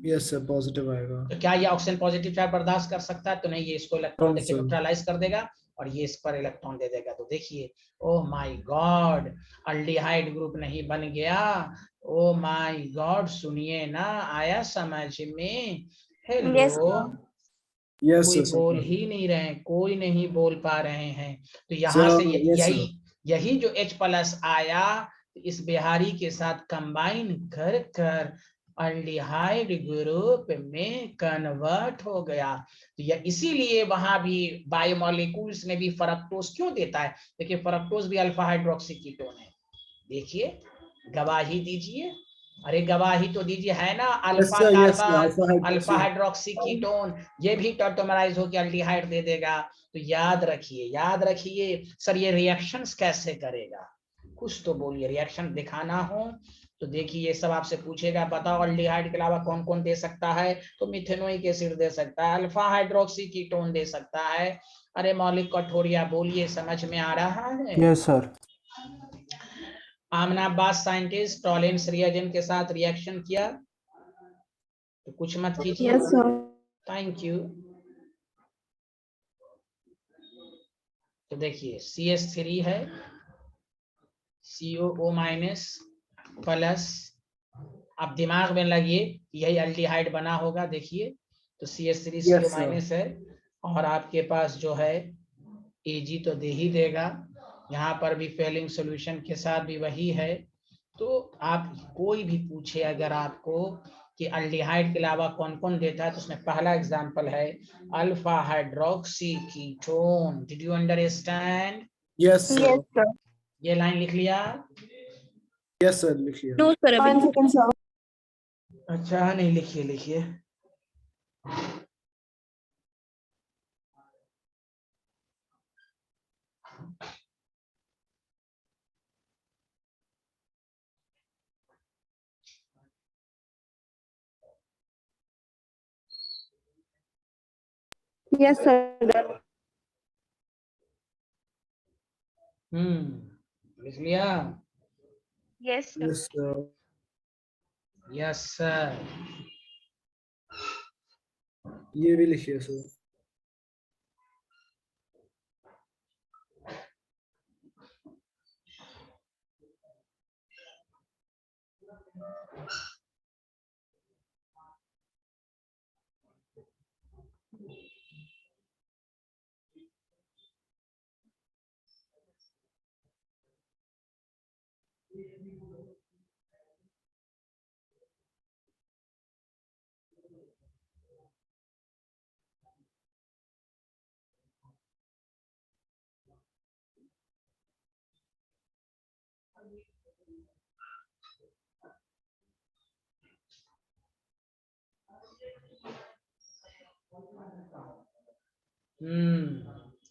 yes, sir. Positive आएगा. तो क्या ये ऑक्सीजन पॉजिटिव चार्ज बर्दाश्त कर सकता है, तो नहीं, ये इसको इलेक्ट्रॉन कौन देके सा? न्यूट्रलाइज कर देगा और ये इस पर इलेक्ट्रॉन दे देगा। तो देखिए, oh my God, aldehyde group नहीं बन गया। ओह माय गॉड, सुनिए ना, आया समझ में। Yes, हेलो, Yes, कोई sir. बोल sir. ही नहीं रहे, कोई नहीं बोल पा रहे हैं। तो यहाँ Sir, से yes, यही sir. यही जो H+ आया, इस बिहारी के साथ कंबाइन कर कर अल्डिहाइड ग्रुप में कन्वर्ट हो गया। तो यह इसीलिए वहां भी बायोमोलिक्यूल्स में भी फ्रक्टोज क्यों देता है, देखिए फ्रक्टोज भी अल्फा हाइड्रोक्सी कीटोन है। देखिए, गवाही दीजिए, अरे गवाही तो दीजिए, है ना, Yes, alpha sir. Yes, sir. Carbon, Alpha alpha hydroxy. Hydroxy ketone, ये भी टॉटोमराइज होकर अल्डिहाइड दे देगा। तो याद रखिए, याद रखिए। सर ये रिएक्शंस कैसे करेगा, कुछ तो बोलिए, रिएक्शन दिखाना हो तो देखिए, ये सब आपसे पूछेगा, बताओ अल्डिहाइड के अलावा कौन कौन दे सकता है, तो मिथेनोइक एसिड दे सकता है, अल्फा हाइड्रोक्सी कीटोन दे सकता है। अरे मौलिक कठोरिया बोलिए, समझ में आ रहा है। Yes, sir. आमनाबाद साइंटिस्ट टॉलेंस रिएजेंट के साथ रिएक्शन किया तो कुछ मत कीजिए। Yes, sir. Thank you. तो देखिए CH3 है, COO- प्लस, आप दिमाग में लगिए, यही अल्डिहाइड बना होगा। देखिए तो CH3 Yes, CO- sir. है, और आपके पास जो है Ag तो दे ही देगा। यहाँ पर भी फेलिंग सॉल्यूशन के साथ भी वही है। तो आप कोई भी पूछे अगर आपको कि अल्डिहाइड के अलावा कौन कौन देता है, तो उसमें पहला एग्जांपल है alpha hydroxy ketone. Did you understand? Yes, sir. Yes, sir. ये लाइन लिख लिया? Yes, sir. लिखिए. No, sir. One अभी second, sir. अच्छा नहीं, लिखिए लिखिए। Yes, sir. लिख लिया? Yes, sir. Yes, sir. Yes sir. ये भी लिखिए, sir.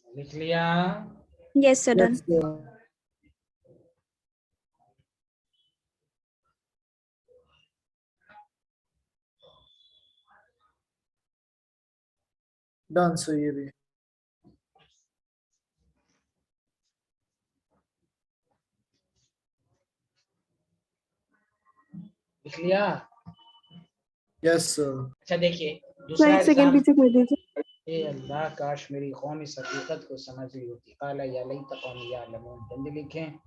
लिख लिया? Yes, sir. Done. Yes, sir. Done, sir. ये भी. लिख लिया? Yes, sir. अच्छा देखिए, Sir, दूसरा एक सेकेंड एग्जाम। पीछे कर दीजिए. ए अल्लाह, काश मेरी कौमी हकीकत को समझ ली होती। काला या लैता कौमी यालमून। जल्दी लिखें।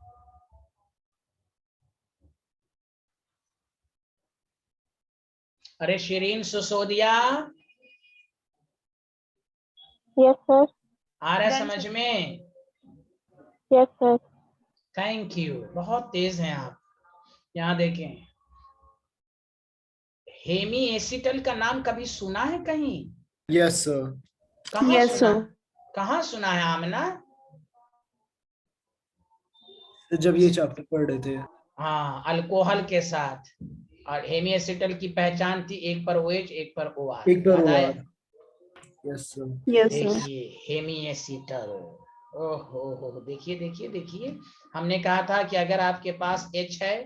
अरे शिरीन सिसोदिया, Yes, sir. आ रहा है समझ में? Yes, sir. थैंक यू, बहुत तेज हैं आप। यहाँ देखें, हेमी एसिटल का नाम कभी सुना है कहीं? Yes, sir. कहाँ Yes, सुना? sir. कहाँ सुना है आमना? जब ये चैप्टर पढ़ रहे थे। हाँ, अल्कोहल के साथ। और हेमी एसिटल की पहचान थी, एक पर OH एक पर OR। एक पर याद आया? OR। Yes, sir. Yes, sir. देखिए हेमी एसिटल, ओहो हो, देखिए देखिए देखिए, हमने कहा था कि अगर आपके पास H है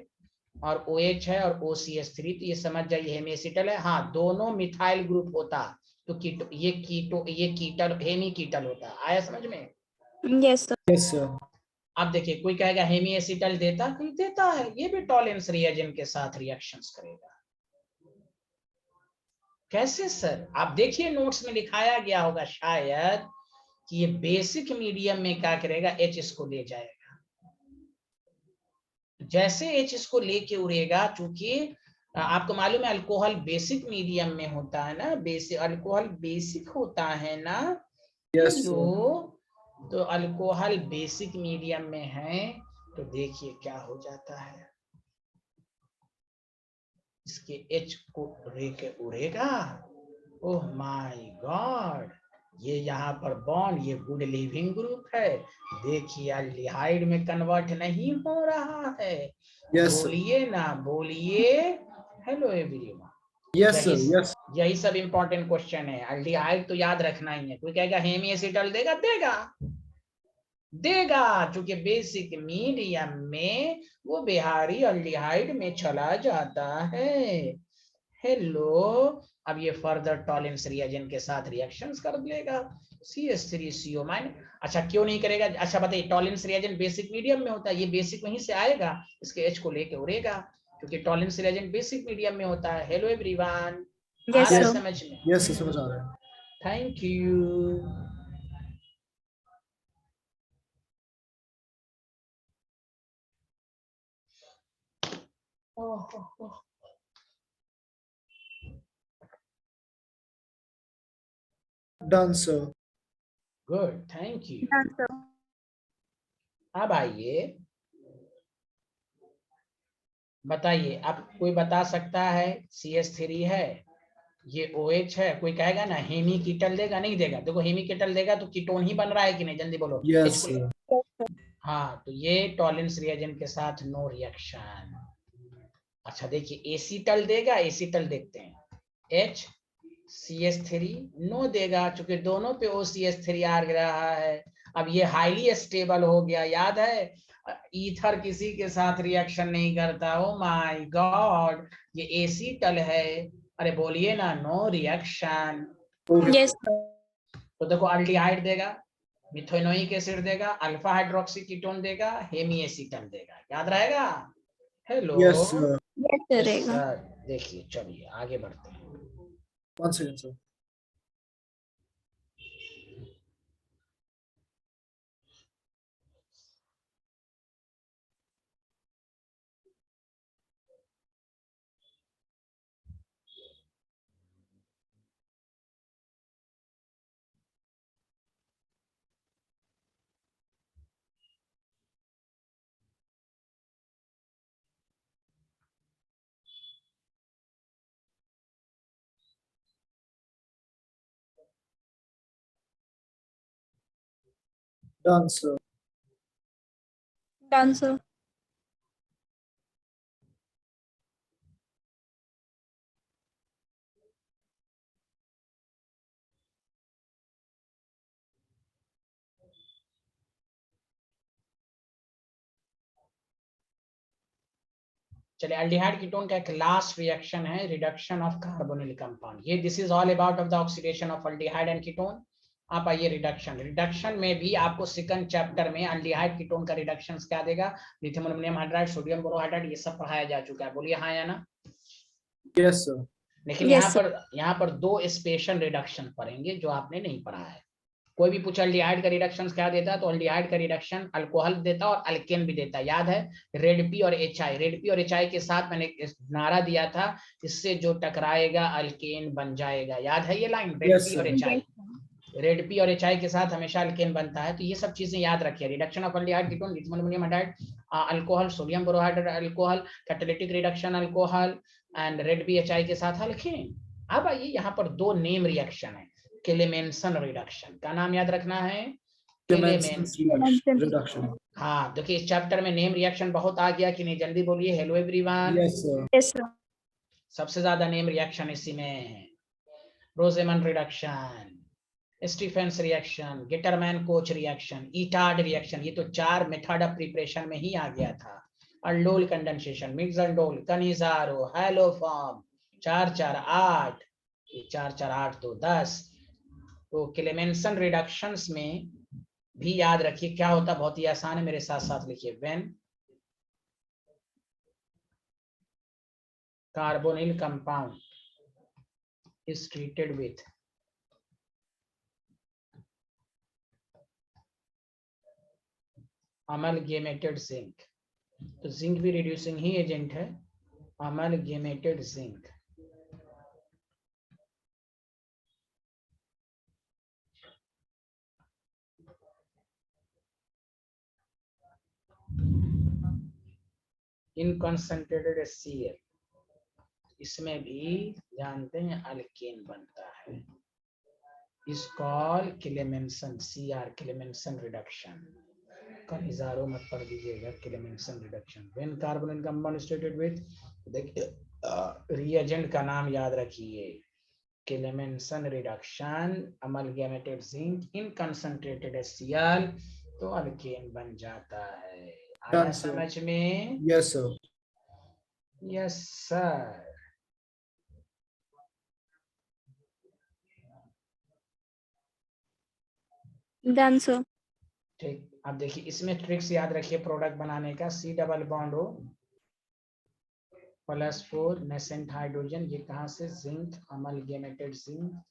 और OH है और OCH3 तो ये समझ जाइए हेमी एसिटल है। हाँ, दोनों मिथाइल ग्रुप होता तो ये कीटल हेमी कीटल होता। आया समझ में? Yes, sir. Yes, sir. अब देखिए, कोई कहेगा हेमी एसिटल देता, कोई देता है, ये भी टॉलेंस रिएजेंट के साथ रिएक्शंस करेगा। कैसे सर? आप देखिए नोट्स में लिखाया गया होगा शायद कि ये बेसिक मीडियम में क्या करेगा, H इसको ले जाएगा। जैसे H इसको लेके उड़ेगा, चूंकि आपको मालूम है अल्कोहल बेसिक मीडियम में होता है ना, बेसिक अल्कोहल बेसिक होता है ना। Yes, sir. हेलो, तो अल्कोहल बेसिक मीडियम में है, तो देखिए क्या हो जाता है, इसके H को लेके उड़ेगा। ओह माय गॉड, ये यहाँ पर बॉन्ड, ये गुड लिविंग ग्रुप है। देखिए एल्डिहाइड में कन्वर्ट नहीं हो रहा है। Yes, sir. बोलिए ना बोलिए। Hello everyone. Yes, sir. Yes. यही सब इंपॉर्टेंट क्वेश्चन है। एल्डिहाइड तो याद रखना ही है। कोई कहेगा हेमी एसिटल देगा, देगा देगा, चूंकि बेसिक मीडियम में वो बिहारी एल्डिहाइड में चला जाता है। हेलो, अब ये फर्दर टॉलेंस रिएजेंट के साथ रिएक्शंस कर देगा। CH3CO-। अच्छा क्यों नहीं करेगा? अच्छा बताइए, टॉलेंस रिएजेंट बेसिक मीडियम में होता है, ये बेसिक वहीं से आएगा, इसके H को लेके उड़ेगा, क्योंकि टॉलेंस रिएजेंट बेसिक मीडियम में होता है। हेलो एवरीवन, आ Yes, रहा है sir. समझ में? Yes, sir. समझ आ रहा है। Thank you. Done, sir. Good, thank you. Done, sir. अब आइए, बताइए, अब कोई बता सकता है CH3 है, ये OH है, कोई कहेगा ना हेमी कीटल देगा? नहीं देगा। देखो हेमी कीटल देगा तो कीटोन ही बन रहा है कि नहीं, जल्दी बोलो। Yes, H को sir. हाँ, तो ये टॉलेंस रिएजेंट के साथ नो रिएक्शन। अच्छा देखिए, एसिटल देगा, एसिटल देखते हैं, H CH3 नो देगा, चूंकि दोनों पे OCH3 आ रहा है। अब ये हाईली स्टेबल हो गया, याद है ईथर किसी के साथ रिएक्शन नहीं करता। ओ माय गॉड, ये एसिटल है। अरे बोलिए ना, no reaction. Okay. Yes, sir. तो देखो अल्डिहाइड देगा, मिथाइलोइक एसिड देगा, अल्फा हाइड्रोक्सी कीटोन देगा, हेमी एसिटल देगा। याद रहेगा? Hello Yes, sir. Yes, sir. Yes रहेगा। सर। देखिए चलिए आगे बढ़ते हैं। 1 second, sir. Done, sir. Done, sir. चलिए, एल्डिहाइड कीटोन का एक लास्ट रिएक्शन है, रिडक्शन ऑफ कार्बोनिल कंपाउंड। ये this is all about of the oxidation of aldehyde and ketone. आप आइए रिडक्शन में भी आपको सेकंड चैप्टर में एल्डिहाइड कीटोन का रिडक्शंस क्या देगा, lithium aluminium hydride, sodium borohydride, ये सब पढ़ाया जा चुका है। बोलिए हाँ या ना? Yes, sir. लेकिन Yes, यहाँ पर दो स्पेशल रिडक्शन पढ़ेंगे जो आपने नहीं पढ़ा है। कोई भी पूछा एल्डिहाइड का रिडक्शन क्या देता है, तो एल्डिहाइड का रिडक्शन अल्कोहल देता है और अल्केन भी देता है। याद है, रेड पी और HI, रेड पी और HI के साथ मैंने नारा दिया था, इससे जो टकराएगा अल्केन बन जाएगा। याद है ये लाइन, रेड Yes, पी और sir. HI, रेड पी और HI के साथ हमेशा अल्केन बनता है। तो ये सब चीजें याद रखिए, reduction of aldehyde ketone, lithium ammonium hydride, alcohol, sodium borohydrate alcohol, catalytic reduction alcohol and red P HI के साथ अल्केन। अब आइए यहाँ पर दो नेम रिएक्शन है, क्लेमेंसन रिडक्शन का नाम याद रखना है, क्लेमेंसन। Reduction. हाँ देखिए इस चैप्टर में नेम रिएक्शन बहुत आ गया कि नहीं, जल्दी बोलिए hello everyone. Yes, sir. Yes, sir. सबसे ज्यादा नेम रिएक्शन इसी में है, Rosenmund reduction, Stephen's reaction, Gattermann Koch reaction, Etard reaction, ये तो 4 मेथड ऑफ प्रिपरेशन में ही आ गया था। Aldol condensation, mixed aldol, Cannizzaro, haloform, 4 4 8, ये 4 4 8 तो 10। तो क्लेमेंसन रिडक्शंस में भी याद रखिए क्या होता, बहुत ही आसान है, मेरे साथ साथ लिखिए। When carbonyl compound is treated with amalgamated zinc, तो जिंक भी रिड्यूसिंग ही एजेंट है, amalgamated zinc, in concentrated HCl, इसमें भी जानते हैं अल्केन बनता है, is call Clemmensen, CR Clemmensen reduction, Cannizzaro मत पढ़ दीजिएगा, Clemmensen reduction. When carbonyl compound स्टेटेड विद, देखिए रिएजेंट का नाम याद रखिए, Clemmensen reduction, amalgamated zinc in concentrated HCl, तो अल्केन बन जाता है। आया Done, sir. समझ में? Yes, sir. Yes sir. Done, sir. ठीक, अब देखिए इसमें ट्रिक्स याद रखिए प्रोडक्ट बनाने का, C double bond O +4 nascent hydrogen, ये कहाँ से, जिंक, अमलगेमेटेड जिंक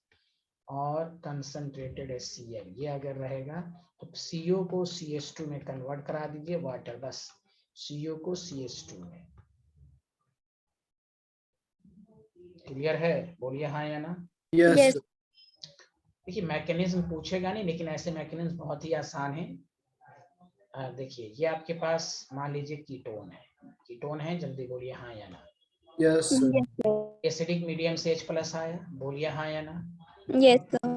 और कंसंट्रेटेड HCl, ये अगर रहेगा तो CO को CH2 में कन्वर्ट करा दीजिए, वाटर, बस CO को CH2 में। क्लियर है? बोलिए हाँ या ना। Yes, Yes. sir. देखिए मैकेनिज्म पूछेगा नहीं, लेकिन ऐसे मैकेनिज्म बहुत ही आसान है। देखिए ये आपके पास मान लीजिए कीटोन है, कीटोन है, जल्दी बोलिए हाँ या ना। Yes, sir. Yes, sir. Acidic medium से H+ आया, बोलिए हाँ या ना। Yes, sir.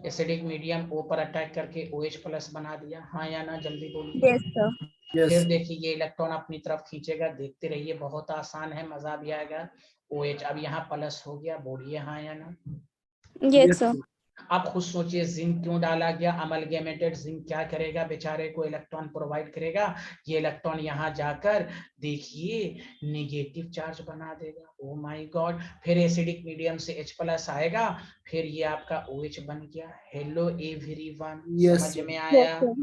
Acidic medium O पर अटैक करके OH+ बना दिया, हाँ या ना, जल्दी बोलिए। Yes, sir. Yes. फिर देखिए ये इलेक्ट्रॉन अपनी तरफ खींचेगा, देखते रहिए, बहुत आसान है, मजा भी आएगा। OH अब यहाँ प्लस हो गया, बोलिए हाँ या ना। Yes, sir. आप खुद सोचिए जिंक क्यों डाला गया, अमलगेमेटेड जिंक क्या करेगा, बेचारे को इलेक्ट्रॉन प्रोवाइड करेगा, ये इलेक्ट्रॉन यहाँ जाकर देखिए नेगेटिव चार्ज बना देगा, ओ माय गॉड। फिर एसिडिक मीडियम से H+ आएगा, फिर ये आपका OH बन गया। हेलो एवरीवन, Yes, समझ sir. में Yes, आया? sir.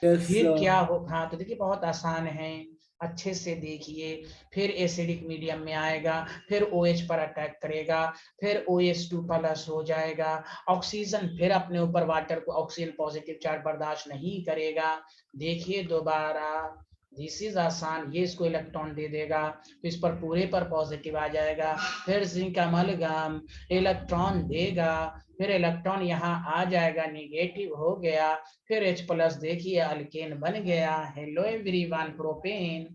Yes, फिर sir. क्या हो, हाँ तो देखिए बहुत आसान है, अच्छे से देखिए। फिर एसिडिक मीडियम में आएगा, फिर OH पर अटैक करेगा, फिर OH2+ हो जाएगा, ऑक्सीजन फिर अपने ऊपर वाटर को, ऑक्सीजन पॉजिटिव चार्ज बर्दाश्त नहीं करेगा, देखिए दोबारा, दिस इज आसान, ये इसको इलेक्ट्रॉन दे देगा, तो इस पर पूरे पर पॉजिटिव आ जाएगा, फिर जिंक अमलगम इलेक्ट्रॉन देगा, फिर इलेक्ट्रॉन यहाँ आ जाएगा, निगेटिव हो गया, फिर H+ देखिए अल्केन बन गया। Hello everyone, propane.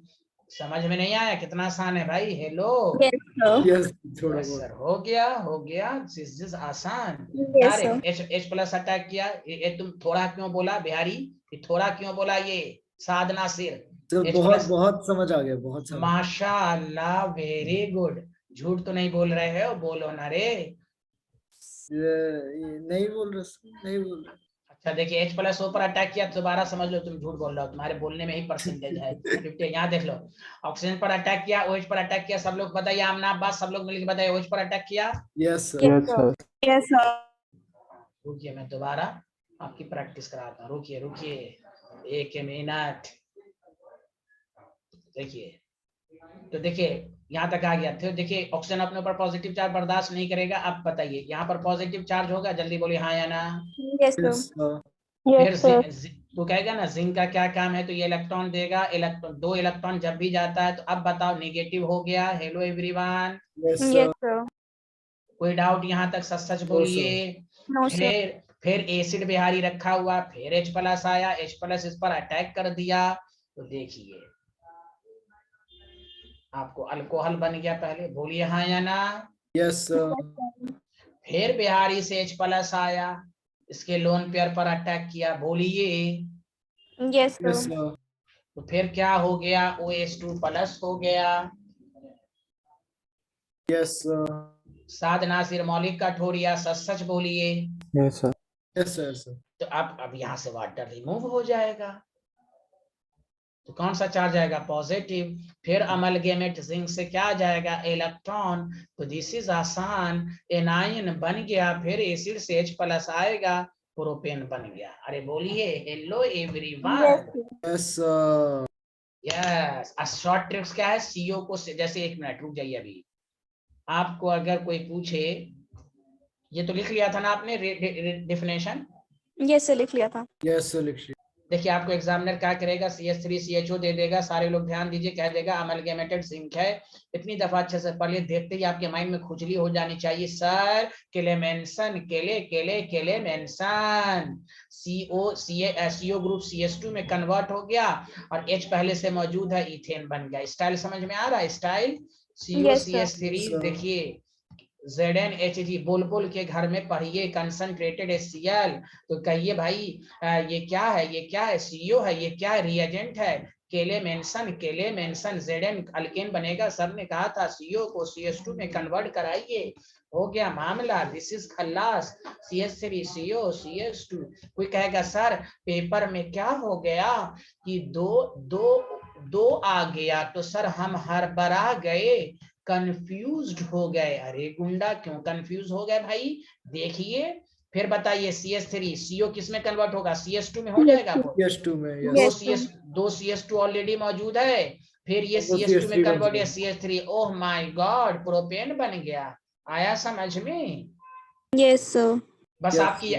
समझ में नहीं आया? कितना आसान है भाई, हेलो। Yes, sir. Yes, थोड़ा यस बहुत. सर, हो गया, दिस इज आसान। Yes, sir. H+ अटैक किया, ये तुम थोड़ा क्यों बोला बिहारी, ये थोड़ा क्यों बोला, ये साधना सिर, सर H+ बहुत बहुत समझ आ गया, बहुत समझ. माशाअल्लाह, वेरी गुड। झूठ तो नहीं बोल रहे हो, बोलो ना रे। ये नहीं बोल रहे sir, नहीं बोल रहे. अच्छा देखिए H+ O पर अटैक किया, दोबारा समझ लो तुम झूठ बोल रहे हो, तुम्हारे बोलने में ही परसेंटेज है 50। यहाँ देख लो, ऑक्सीजन पर अटैक किया, OH पर अटैक किया, सब लोग बताइए आमना बात, सब लोग मिलकर बताइए, OH पर अटैक किया। Yes, sir. Yes, sir. Yes, sir. रुकिए मैं दोबारा आपकी प्रैक्टिस कराता हूँ, रुकिए 1 मिनट। देखिए तो देखिए यहाँ तक आ गया, फिर देखिए ऑक्सीजन अपने ऊपर पॉजिटिव चार्ज बर्दाश्त नहीं करेगा। अब बताइए यहाँ पर पॉजिटिव चार्ज होगा, जल्दी बोलिए हाँ या ना। Yes, sir. Yes, sir. फिर Yes, sir. तो कहेगा ना जिंक का क्या काम है, तो ये इलेक्ट्रॉन देगा, इलेक्ट्रॉन 2 इलेक्ट्रॉन जब भी जाता है तो अब बताओ नेगेटिव हो गया। Hello everyone, yes Yes, sir. sir. कोई डाउट यहाँ तक? सच सच No, बोलिए। No, sir. फिर एसिड बिहारी रखा हुआ, फिर H प्लस आया, H प्लस इस पर अटैक कर दिया, तो देखिए आपको अल्कोहल बन गया। पहले बोलिए हाँ या ना। Yes sir. फिर बिहारी से H प्लस आया, इसके लोन पेयर पर अटैक किया, बोलिए। Yes, yes sir. सर। तो फिर क्या हो गया, OH2 प्लस हो गया। Yes sir. साध नासिर मौलिक कठोरिया, सच सच बोलिए। Yes sir. Yes sir sir. तो अब यहाँ से वाटर रिमूव हो जाएगा, तो कौन सा चार्ज आएगा, पॉजिटिव। फिर अमलगेमेट जिंक से क्या आ जाएगा, इलेक्ट्रॉन, तो दिस इज आसान, एनायन बन गया। फिर एसिड से H प्लस आएगा, प्रोपेन बन गया। अरे बोलिए hello Yes, everyone. sir. Yes sir. Yes, short tricks क्या है, CO को जैसे, एक मिनट रुक जाइए, अभी आपको अगर कोई पूछे, ये तो लिख लिया था ना आपने डेफिनेशन। Yes, sir. लिख लिया था. यस सर लिखिए। देखिए आपको एग्जामिनर क्या करेगा, CH3CHO दे देगा, सारे लोग ध्यान दीजिए, कह देगा अमलगेमेटेड जिंक है। इतनी दफा अच्छे से पढ़िए, देखते ही आपके माइंड में खुजली हो जानी चाहिए। सर क्लेमेंसन, केले केले केले मेंशन, CO ग्रुप CH2 में कन्वर्ट हो गया, और H पहले से मौजूद है, इथेन बन गया। स्टाइल समझ में आ रहा है, style Yes, sir. COCH3। Yes, sir. देखिए ZnHg, बुलबुल के घर में पढ़िए, कंसंट्रेटेड HCl, तो कहिए भाई ये क्या है, ये क्या है, CO है, ये क्या है, रिएजेंट है, केले मेंशन Zn अल्केन बनेगा। सर ने कहा था CO को CH2 में कन्वर्ट कराइए, हो गया मामला, this is Khallas, CH3 CO CH2। कोई कहेगा सर पेपर में क्या हो गया कि दो आ गया, तो सर हम हड़बड़ा गए, कंफ्यूज्ड हो गए। अरे गुंडा क्यों कंफ्यूज हो गए भाई, देखिए। फिर बताइए CH3 CO किस में कन्वर्ट होगा, CH2 में हो जाएगा। CH2 में। Yes, yes. sir. दो CS2 ऑलरेडी मौजूद है, फिर ये वो CH2 में CH3 कन्वर्ट बन या गया। CH3, oh my God, propane बन गया। आया समझ में? Yes, sir. बस Yes, आपकी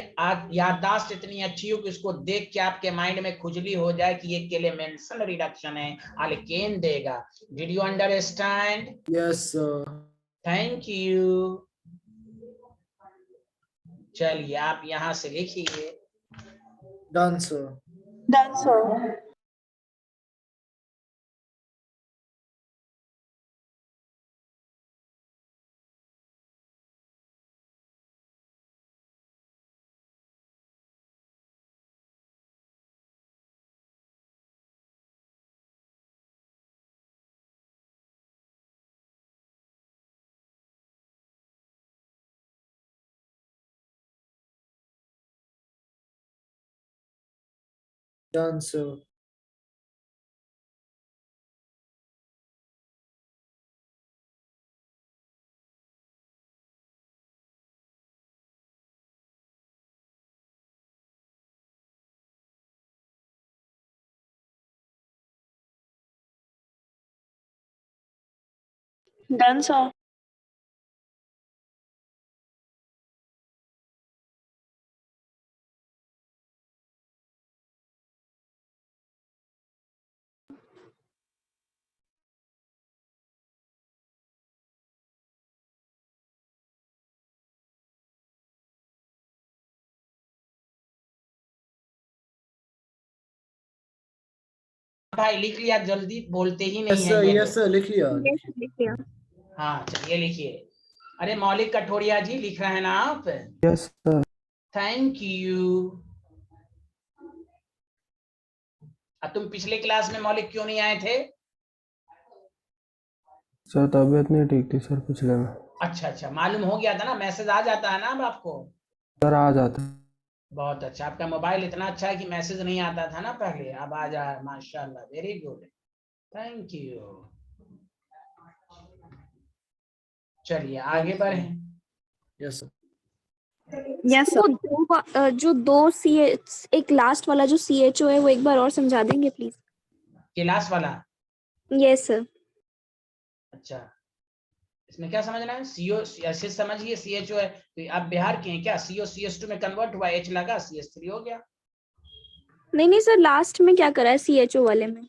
याददाश्त इतनी अच्छी हो कि इसको देख के आपके माइंड में खुजली हो जाए कि ये केलेमेंशन रिडक्शन है, अल्केन देगा। Did you understand? Yes sir. Thank you. चलिए आप यहां से लिखिए। Done sir. Done, sir. Done sir. Done, sir. भाई लिख लिया, जल्दी बोलते ही नहीं यस है सर। ये यस लोग। सर लिख लिया। Yes, sir. लिख लिया. हाँ चलिए लिखिए। अरे मौलिक कठोरिया जी लिख रहे हैं ना आप? Yes sir. Thank you. तुम पिछले क्लास में मौलिक क्यों नहीं आए थे? सर तबीयत नहीं ठीक थी सर पिछले में। अच्छा, मालूम हो गया था ना, मैसेज आ जाता है ना अब आपको। सर आ जाता है। बहुत अच्छा, आपका मोबाइल इतना अच्छा है कि मैसेज नहीं आता था ना पहले, अब आ जा, माशाल्लाह, वेरी गुड, थैंक यू। चलिए आगे बढ़े। Yes sir. Yes, sir. जो दो एक लास्ट वाला जो CHO है वो एक बार और समझा देंगे प्लीज. क्लास वाला? Yes, sir. अच्छा, इसमें क्या समझना है, CO ऐसे समझिए, CHO है तो आप बिहार के हैं क्या, CO CH2 में कन्वर्ट हुआ, H लगा, CH3 हो गया। नहीं नहीं सर, लास्ट में क्या करा है CHO वाले में?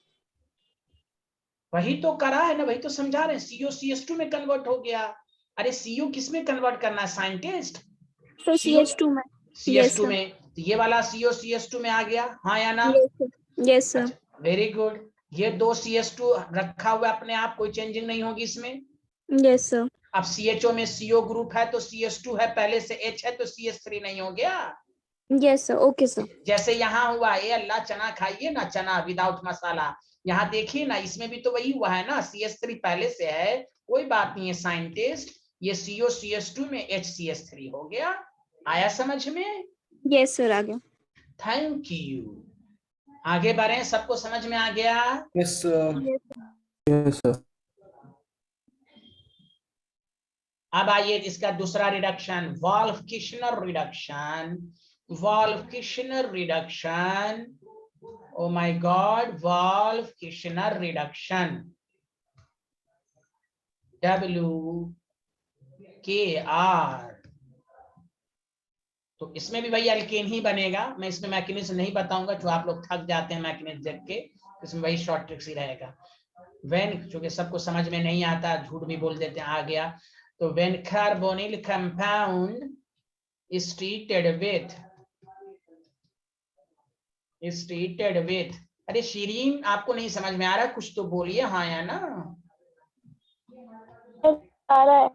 वही तो करा है ना, वही तो समझा रहे हैं, CO CS2 में कन्वर्ट हो गया। अरे CO किस में कन्वर्ट करना है? साइंटिस्ट। सर CO CH2 में। Yes CS2 sir. में, तो ये वाला CO CS2 में आ गया, हाँ या ना? Yes sir. Yes sir. अच्छा वेरी गुड। ये दो CS2 रखा हुआ अपने आप, कोई चेंजिंग नहीं होगी इसमें। Yes sir. अब CHO में CO ग्रुप है तो CS2 है, पहले से H है तो CS3 नहीं हो गया। Yes sir. Okay sir. जैसे यहाँ हुआ, ये अल्लाह चना खाइए ना, चना विदाउट मसाला। यहाँ देखिए ना, इसमें भी तो वही हुआ है ना, CS3 पहले से है, कोई बात नहीं है साइंटिस्ट। ये CO CS2 में HCS3 हो गया। आया समझ में? यस सर, आ गया। Thank you. आगे बढ़े, सबको समझ में आ गया? Yes, sir. Yes sir. Yes sir. अब आइए इसका दूसरा reduction, Wolff Kishner reduction. Wolff Kishner reduction, oh my God, Wolff Kishner reduction, WKR। तो इसमें भी वही अल्केन ही बनेगा। मैं इसमें मैकेनिज्म नहीं बताऊंगा, जो आप लोग थक जाते हैं मैकेनिज्म देख के, इसमें वही शॉर्ट ट्रिक्स ही रहेगा। वेन, चूंकि सबको समझ में नहीं आता, झूठ भी बोल देते हैं, आ गया। तो when carbonyl compound is treated with, अरे शीरीन आपको नहीं समझ में आ रहा, कुछ तो बोलिए हाँ या ना। आ रहा है।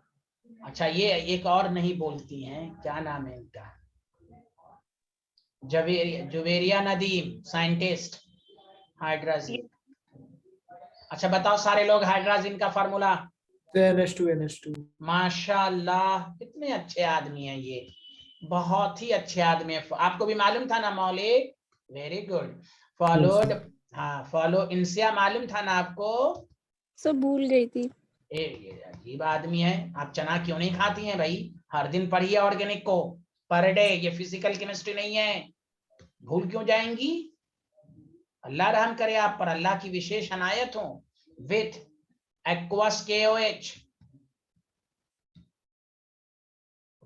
अच्छा ये एक और नहीं बोलती हैं, क्या नाम है इनका? Juveria Nadeem, scientist, hydrazine. अच्छा बताओ सारे लोग, हाइड्राजीन का फार्मूला। NH2. माशाल्लाह, कितने अच्छे आदमी हैं ये, बहुत ही अच्छे आदमी है। आपको भी मालूम था ना मौलिक? Very good. फॉलोड, हाँ फॉलो, इनसे मालूम था ना आपको? सर भूल गई थी। ये अजीब आदमी है। आप चना क्यों नहीं खाती हैं भाई? हर दिन पढ़िए ऑर्गेनिक को, पर डे। ये फिजिकल केमिस्ट्री नहीं है, भूल क्यों जाएंगी? अल्लाह रहम करे आप पर, अल्लाह की विशेष अनायत हो। विथ एक्वस KOH,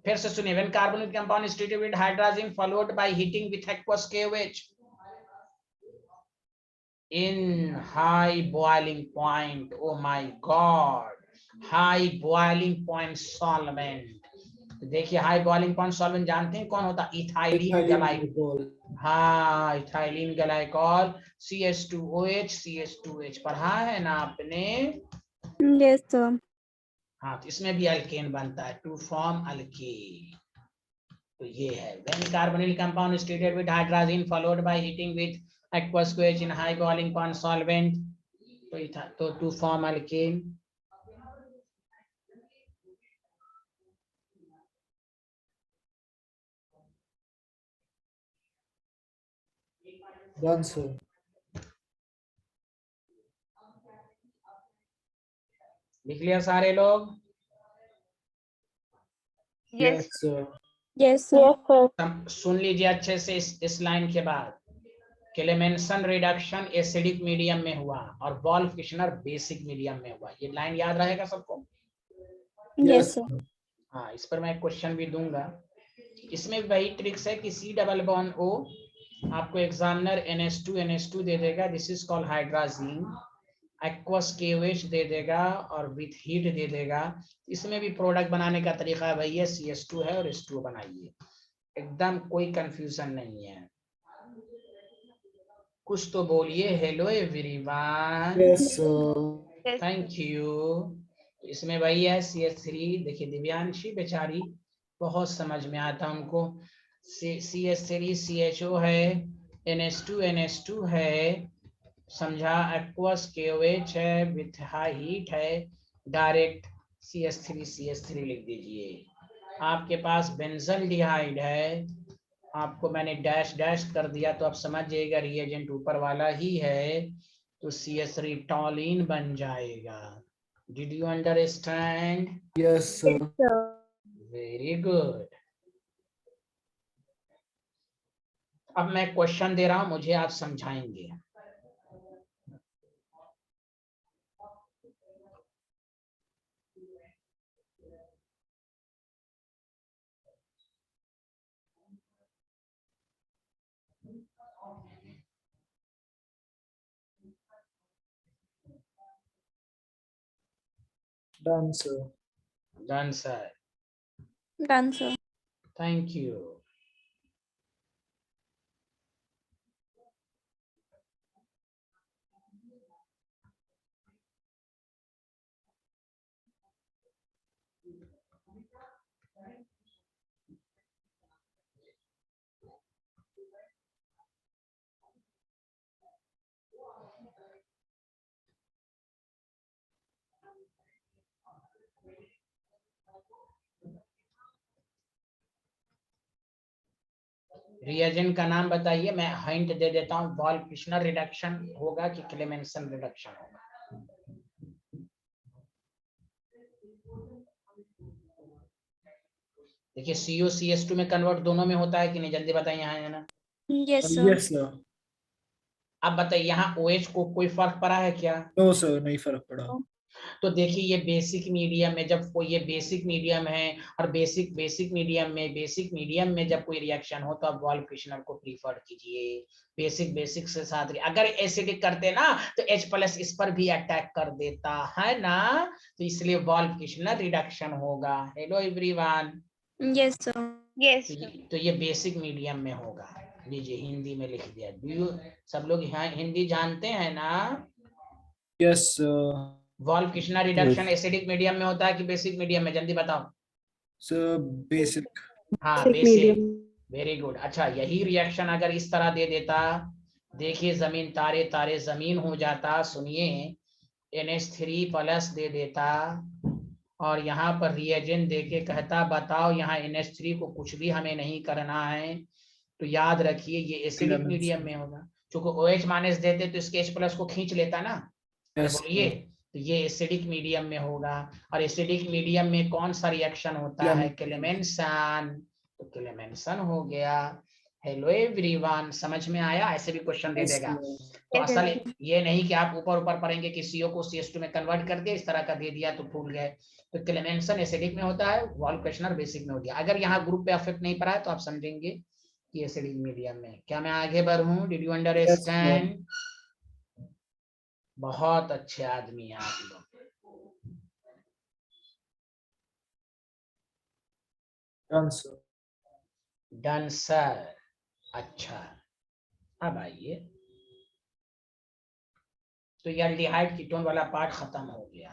फिर से सुनिए, when carbonic compound is treated with hydrogen followed by heating with aqueous KOH in high boiling point, oh my god, high boiling point solvent। तो देखिए हाई बॉइलिंग पॉइंट सॉल्वेंट जानते हैं कौन होता? Ethylene glycol. हाँ इथाइलिन ग्लाइकोल, CH2OH, CH2H पढ़ा है ना आपने? Yes sir. हाँ तो इसमें भी अल्केन बनता है, टू फॉर्म अल्केन। तो ये है, when carbonyl compound is treated with hydrogen followed by heating with aqueous OH in high boiling point solvent, तो to form alkane. Done, sir. लिख लिया सारे लोग? Yes, sir. Yes sir. Yes sir. सुन लीजिए अच्छे से, इस लाइन के बाद, क्लेमेंसन रिडक्शन एसिडिक मीडियम में हुआ और वॉल्फ किशनर बेसिक मीडियम में हुआ। ये लाइन याद रहेगा सबको? Yes sir. हाँ इस पर मैं क्वेश्चन भी दूंगा। इसमें वही ट्रिक्स है कि C डबल बॉन्ड O, आपको एग्जामिनर NH2 दे देगा, this is called hydrazine. Aqueous KOH दे देगा और विथ हीट दे देगा। इसमें भी प्रोडक्ट बनाने का तरीका वही है, CS2 है और H2O बनाइए, एकदम कोई कंफ्यूजन नहीं है। कुछ तो बोलिए, hello everyone. Yes, sir. Thank you. इसमें वही है CH3, देखिए दिव्यांशी बेचारी बहुत समझ में आता उनको। CH3 CHO है, NH2 है, समझा, एक्वस KOH है, विथ हाई हीट है, डायरेक्ट CH3 लिख दीजिए। आपके पास बेंजल्डिहाइड है, आपको मैंने डैश डैश कर दिया तो आप समझ जाइएगा रिएजेंट ऊपर वाला ही है, तो CH3 टॉलिन बन जाएगा। Did you understand? Yes, sir. Very good. अब मैं क्वेश्चन दे रहा हूं, मुझे आप समझाएंगे। Done, sir. Done sir, Done, sir. Thank you. Reagent का नाम बताइए, मैं हिंट दे देता हूँ। वॉल्फ फिशनर रिडक्शन होगा कि क्लेमेंसन रिडक्शन होगा? देखिए CO CS2 में कन्वर्ट दोनों में होता है कि नहीं, जल्दी बताइए। यहाँ है ना? Yes, sir. Yes, sir. अब बताइए यहाँ OH को कोई फर्क पड़ा है क्या? No, sir. नहीं फर्क पड़ा। तो देखिए ये बेसिक मीडियम में, जब कोई ये बेसिक मीडियम है और बेसिक मीडियम में जब कोई रिएक्शन हो तो आप वॉल्फ फिशनर को प्रीफर कीजिए। बेसिक से साथ, अगर एसिडिक करते ना तो H+ इस पर भी अटैक कर देता है ना, तो इसलिए वॉल्फ फिशनर रिडक्शन होगा। Hello everyone. Yes, sir. Yes. तो ये बेसिक मीडियम में होगा। लीजिए हिंदी में लिख दिया। सब लोग यहाँ हिंदी जानते हैं ना? Yes, sir. Wolff Kishner reduction acidic medium में होता है कि बेसिक मीडियम में, जल्दी बताओ। Sir, basic. हाँ Basic basic, medium. Very good. अच्छा यही रिएक्शन अगर इस तरह दे देता, देखिए जमीन तारे तारे जमीन हो जाता। सुनिए NH3+ दे देता और यहाँ पर रिएजेंट देके कहता बताओ यहाँ NH3 को कुछ भी हमें नहीं करना है, तो याद रखिए ये एसिडिक Clemenson. मीडियम में होगा। चूंकि OH- देते तो इसके H+ को खींच लेता ना। Yes, बोलिए, तो ये एसिडिक मीडियम में होगा। और एसिडिक मीडियम में कौन सा रिएक्शन होता है? क्लेमेंसन। तो क्लेमेंसन हो गया। हेलो एवरीवन, समझ में आया? ऐसे भी क्वेश्चन दे Yes, देगा। sir. तो असल ये नहीं कि आप ऊपर पढ़ेंगे कि CO को CS2 में कन्वर्ट कर दिया, इस तरह का दे दिया तो भूल गए। तो क्लेमेंसन एसिडिक में होता है, वॉल्फ फिशनर बेसिक में हो गया। अगर यहाँ ग्रुप पे अफेक्ट नहीं पड़ा है तो आप समझेंगे कि एसिडिक मीडियम में। क्या मैं आगे बढ़ूं? Did you understand? बहुत अच्छे आदमी हैं आप लोग। Done, sir. Done sir. अच्छा अब आइए, तो ये एल्डिहाइड कीटोन वाला पार्ट खत्म हो गया।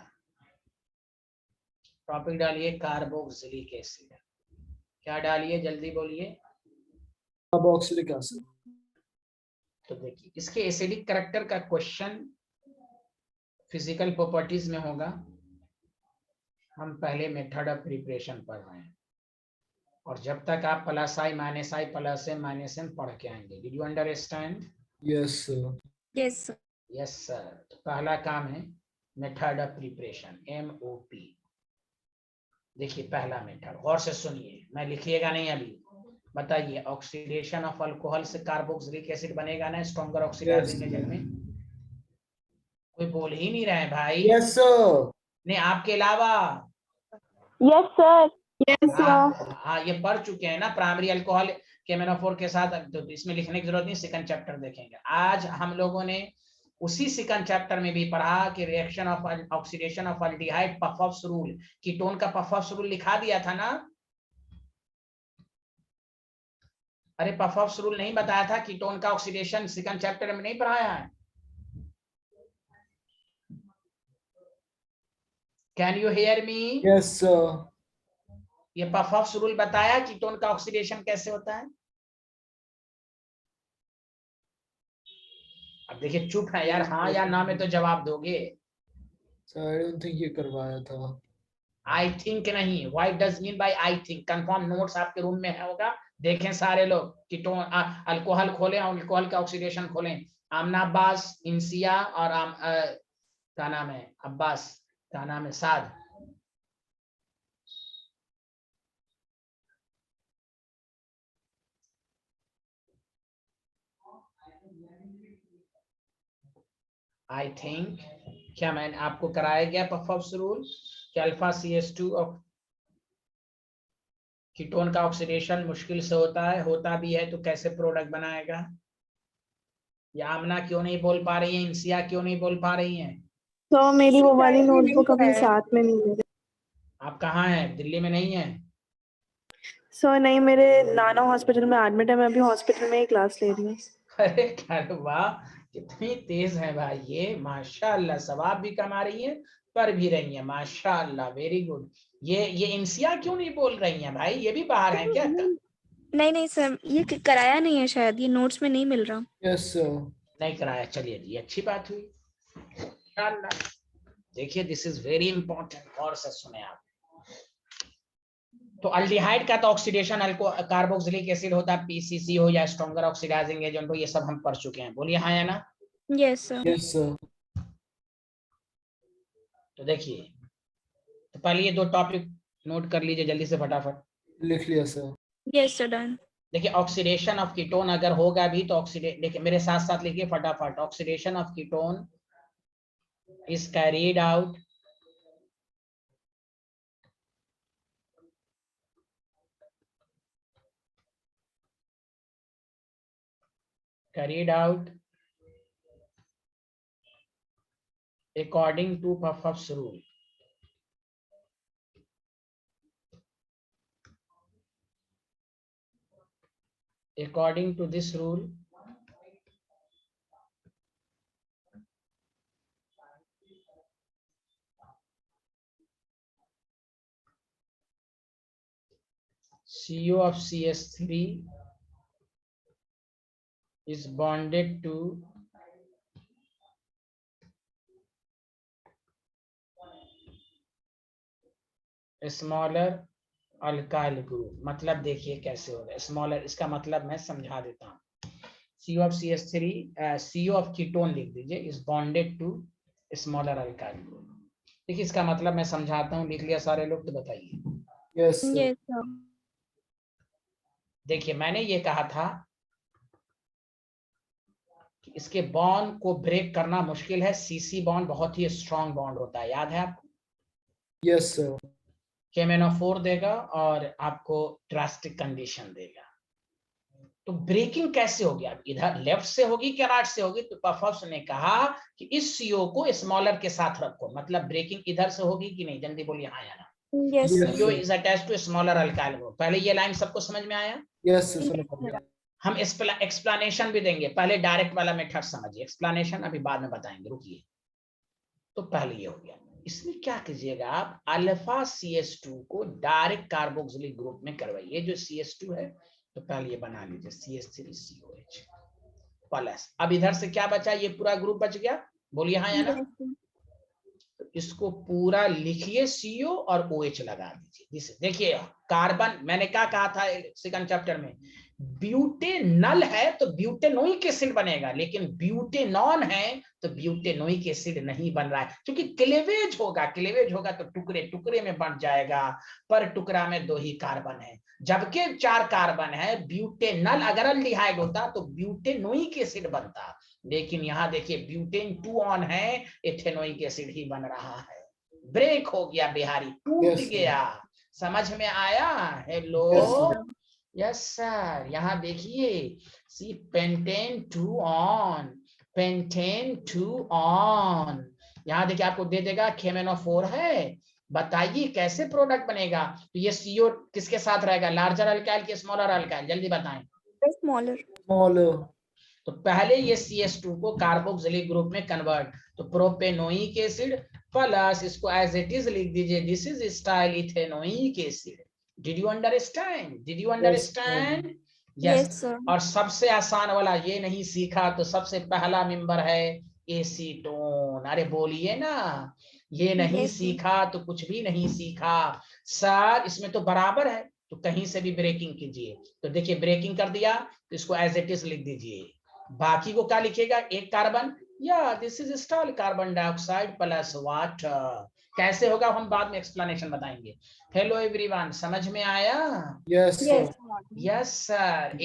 टॉपिक डालिए कार्बोक्सिलिक एसिड। क्या डालिए, जल्दी बोलिए। Carboxylic acid. तो देखिए इसके एसिडिक कैरेक्टर का क्वेश्चन फिजिकल प्रॉपर्टीज में होगा। हम पहले मेथड ऑफ प्रिपरेशन पढ़ रहे हैं और जब तक आप +I -I +M पढ़ के आएंगे। Did you understand? Yes, sir. Yes, sir. Yes sir. तो पहला काम है मेथड ऑफ प्रिपरेशन, MOP। देखिए पहला मेथड, गौर से सुनिए, मैं लिखिएगा नहीं अभी। बताइए ऑक्सीडेशन ऑफ अल्कोहल से कार्बोक्सिलिक एसिड बनेगा ना स्ट्रॉन्गर ऑक्सीडाइजिंग एजेंट में? कोई बोल ही नहीं रहे भाई। Yes, sir. नहीं आपके अलावा। Yes, sir. Yes, sir. हाँ ये पढ़ चुके हैं ना प्राइमरी अल्कोहल केमेनोफोर के साथ, तो इसमें लिखने की जरूरत नहीं, सेकंड चैप्टर देखेंगे। आज हम लोगों ने उसी सेकंड चैप्टर में भी पढ़ा कि reaction of oxidation of aldehyde, Popoff's rule. Ketone का पफॉफ्स रूल लिखा दिया था ना? अरे पफॉफ्स रूल नहीं बताया था? कीटोन का ऑक्सीडेशन सेकंड चैप्टर में नहीं पढ़ाया है? Can you hear me? Yes, sir. ये पफॉफ्स रूल बताया कीटोन का ऑक्सीडेशन कैसे होता है? अब देखिए चुप है यार, हाँ या ना में तो जवाब दोगे। Sir, I don't think ये करवाया था। आई थिंक नहीं, why does mean by I think? Confirm notes आपके रूम में है होगा, देखें सारे लोग। कीटोन अल्कोहल खोलें, अल्कोहल का ऑक्सीडेशन खोलें। आमना अब्बास, इंसिया और क्या नाम है, अब्बास, क्या नाम है, साद। आई थिंक, क्या मैंने आपको कराया गया पफॉफ्स रूल कि अल्फा CS2 ऑफ कीटोन का ऑक्सीडेशन मुश्किल से होता भी है तो कैसे प्रोडक्ट बनाएगा? या आमना क्यों नहीं बोल पा रही है, इंसिया क्यों नहीं बोल पा रही है? तो मेरी वो वाली शायद ये नहीं नोटबुक अभी कराया। साथ में नहीं है। आप कहाँ हैं? दिल्ली में नहीं है? सो नहीं, मेरे नाना हॉस्पिटल में एडमिट है, मैं अभी हॉस्पिटल में ही क्लास ले रही हूँ। अरे अरे वाह, कितनी तेज है भाई ये, माशाअल्लाह। सवाब भी कमा रही है, पढ़ भी रही है, माशाअल्लाह, वेरी गुड। ये इंसिया क्यों नहीं बोल रही हैं भाई? ये भी बाहर हैं क्या? नहीं नहीं सर, ये कराया नहीं है, शायद ये नोट्स में नहीं मिल रहा। Yes sir. नहीं कराया, चलिए जी, अच्छी बात हुई माशाअल्लाह। देखिए, दिस इज वेरी इंपॉर्टेंट, और से सुने आप। तो अल्डिहाइड का तो ऑक्सीडेशन कार्बोक्सिलिक एसिड होता है, पीसीसी हो या स्ट्रॉन्गर ऑक्सीडाइजिंग एजेंट हो, ये सब हम पढ़ चुके हैं। बोलिए हाँ या ना? Yes sir. Yes sir. तो देखिए, तो पहले ये 2 टॉपिक नोट कर लीजिए जल्दी से फटाफट। लिख लिया सर। Yes sir, done. देखिए, ऑक्सीडेशन ऑफ कीटोन अगर होगा भी तो ऑक्सीडेट, देखिए मेरे साथ साथ लिखिए फटाफट। Oxidation of ketone is carried out according to Pfaff's rule. According to this rule, CO of CH3 is bonded to a smaller alkyl group। मतलब देखिए कैसे होगा स्मॉलर, इसका मतलब मैं समझा देता हूँ। CO of CH3, CO of ketone लिख दीजिए, is bonded to smaller alkyl group। देखिए इसका मतलब मैं समझाता हूँ, लिख लिया सारे लोग? तो बताइए। Yes sir. Yes sir. देखिए, मैंने ये कहा था कि इसके बॉन्ड को ब्रेक करना मुश्किल है। सीसी बॉन्ड बहुत ही स्ट्रॉन्ग बॉन्ड होता है, याद है आपको? Yes sir. KMnO4 देगा और आपको ड्रास्टिक कंडीशन देगा। तो ब्रेकिंग कैसे होगी? आप इधर लेफ्ट से होगी कि राइट से होगी? तो पफर्स ने कहा कि इस CO को स्मॉलर के साथ रखो, मतलब ब्रेकिंग इधर से होगी कि नहीं? जल्दी बोलिए हाँ या ना। Yes Yes, CO sir. is attached to smaller alkyl group। पहले ये लाइन सबको समझ में आया? यस सर, समझ गया। हम एक्सप्लेनेशन भी देंगे, पहले डायरेक्ट वाला मेथड समझिए, एक्सप्लेनेशन अभी बाद में बताएंगे, रुकिए। तो पहले ये हो गया। इसमें क्या कीजिएगा आप, अल्फा CH2 को डायरेक्ट कार्बोक्सिलिक ग्रुप में करवाइए। जो CH2 है तो पहले ये बना लीजिए CH3COH प्लस। अब इधर से क्या बचा? ये पूरा ग्रुप बच गया, बोलिए हाँ या ना। तो इसको पूरा लिखिए, CO और OH लगा दीजिए। देखिए कार्बन, मैंने क्या कहा था सेकंड चैप्टर में, ब्यूटेनल है तो ब्यूटेनोइक एसिड बनेगा, लेकिन ब्यूटेनॉन है तो ब्यूटेनोइक एसिड नहीं बन रहा है, क्योंकि क्लेवेज होगा तो टुकड़े टुकड़े में बन जाएगा, पर टुकड़ा में 2 ही कार्बन है, जबकि 4 कार्बन है। ब्यूटेनल अगर अल्डिहाइड होता तो ब्यूटेनोइक एसिड बनता, लेकिन यहाँ देखिए ब्यूटेन 2 ऑन है, एथेनोइक एसिड ही बन रहा है। ब्रेक हो गया बिहारी, टूट Yes, sir. गया। समझ में आया? Hello, Yes, sir. Yes sir. यहाँ देखिए, सी पेंटेन 2 ऑन, पेंटेन 2 ऑन। यहाँ देखिए आपको दे देगा KMnO4 है। बताइए कैसे प्रोडक्ट बनेगा? तो ये CO किसके साथ रहेगा, लार्जर अल्काइल के स्मॉलर अल्काइल? जल्दी बताएं। स्मॉलर। Small. तो पहले ये CH2 को कार्बोक्सिलिक ग्रुप में कन्वर्ट, तो प्रोपेनोइक एसिड प्लस, इसको एज इट इज लिख दीजिए, this is style ethanoic acid. Did you understand? Did you understand? Yes. Sir. और सबसे आसान वाला ये नहीं सीखा तो सबसे पहला मेंबर है एसीटोन। अरे बोलिए ना, ये नहीं Yes, sir. सीखा तो कुछ भी नहीं सीखा। सर इसमें तो बराबर है, तो कहीं से भी ब्रेकिंग कीजिए। तो देखिए ब्रेकिंग कर दिया, तो इसको एज इट इज लिख दीजिए। बाकी को क्या लिखेगा, 1 कार्बन, या this is stall carbon dioxide plus water. कैसे होगा हम बाद में एक्सप्लेनेशन बताएंगे। हेलो एवरीवन, समझ में आया? Yes, sir. Yes. Yes sir.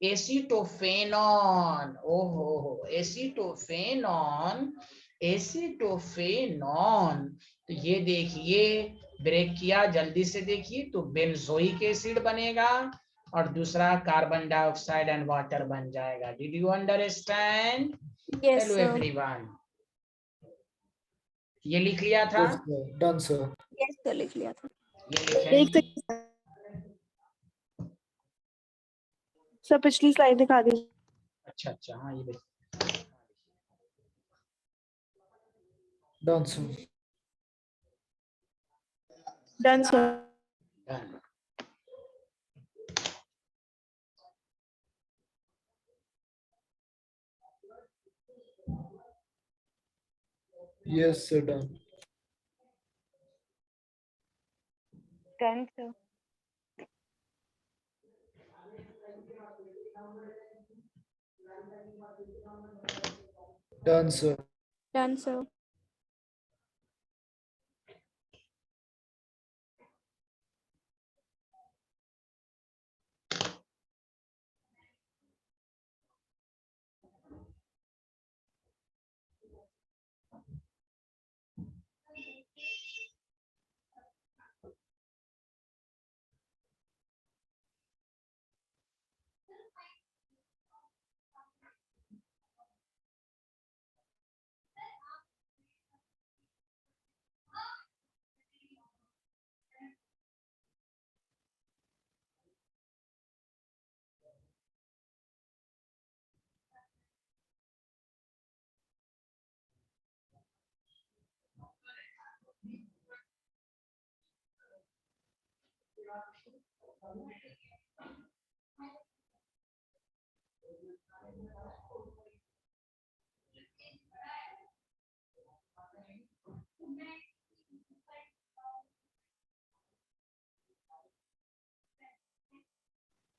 Acetophenone, ओहो एसीटोफेनॉन। तो ये देखिए, ब्रेक किया, जल्दी से देखिए, तो बेंजोइक एसिड बनेगा और दूसरा कार्बन डाइऑक्साइड एंड वाटर बन जाएगा। Did you understand? Yes, hello sir. Everyone, ये लिख लिया था, Yes, sir. Done, sir. Yes sir लिख लिया था। ये लिखे एक नहीं। सेकंड सर, पिछली स्लाइड दिखा दीजिए। अच्छा अच्छा, हाँ ये देखिए। Done, sir. Done sir. Done. Yes, sir. Done. Done, sir. Done, sir. Done sir.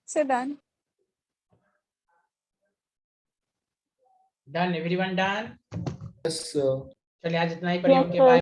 Sir done. Done, everyone done? Yes, sir. चलिए आज इतना ही पढ़िए, Yes, ओके sir. बाय।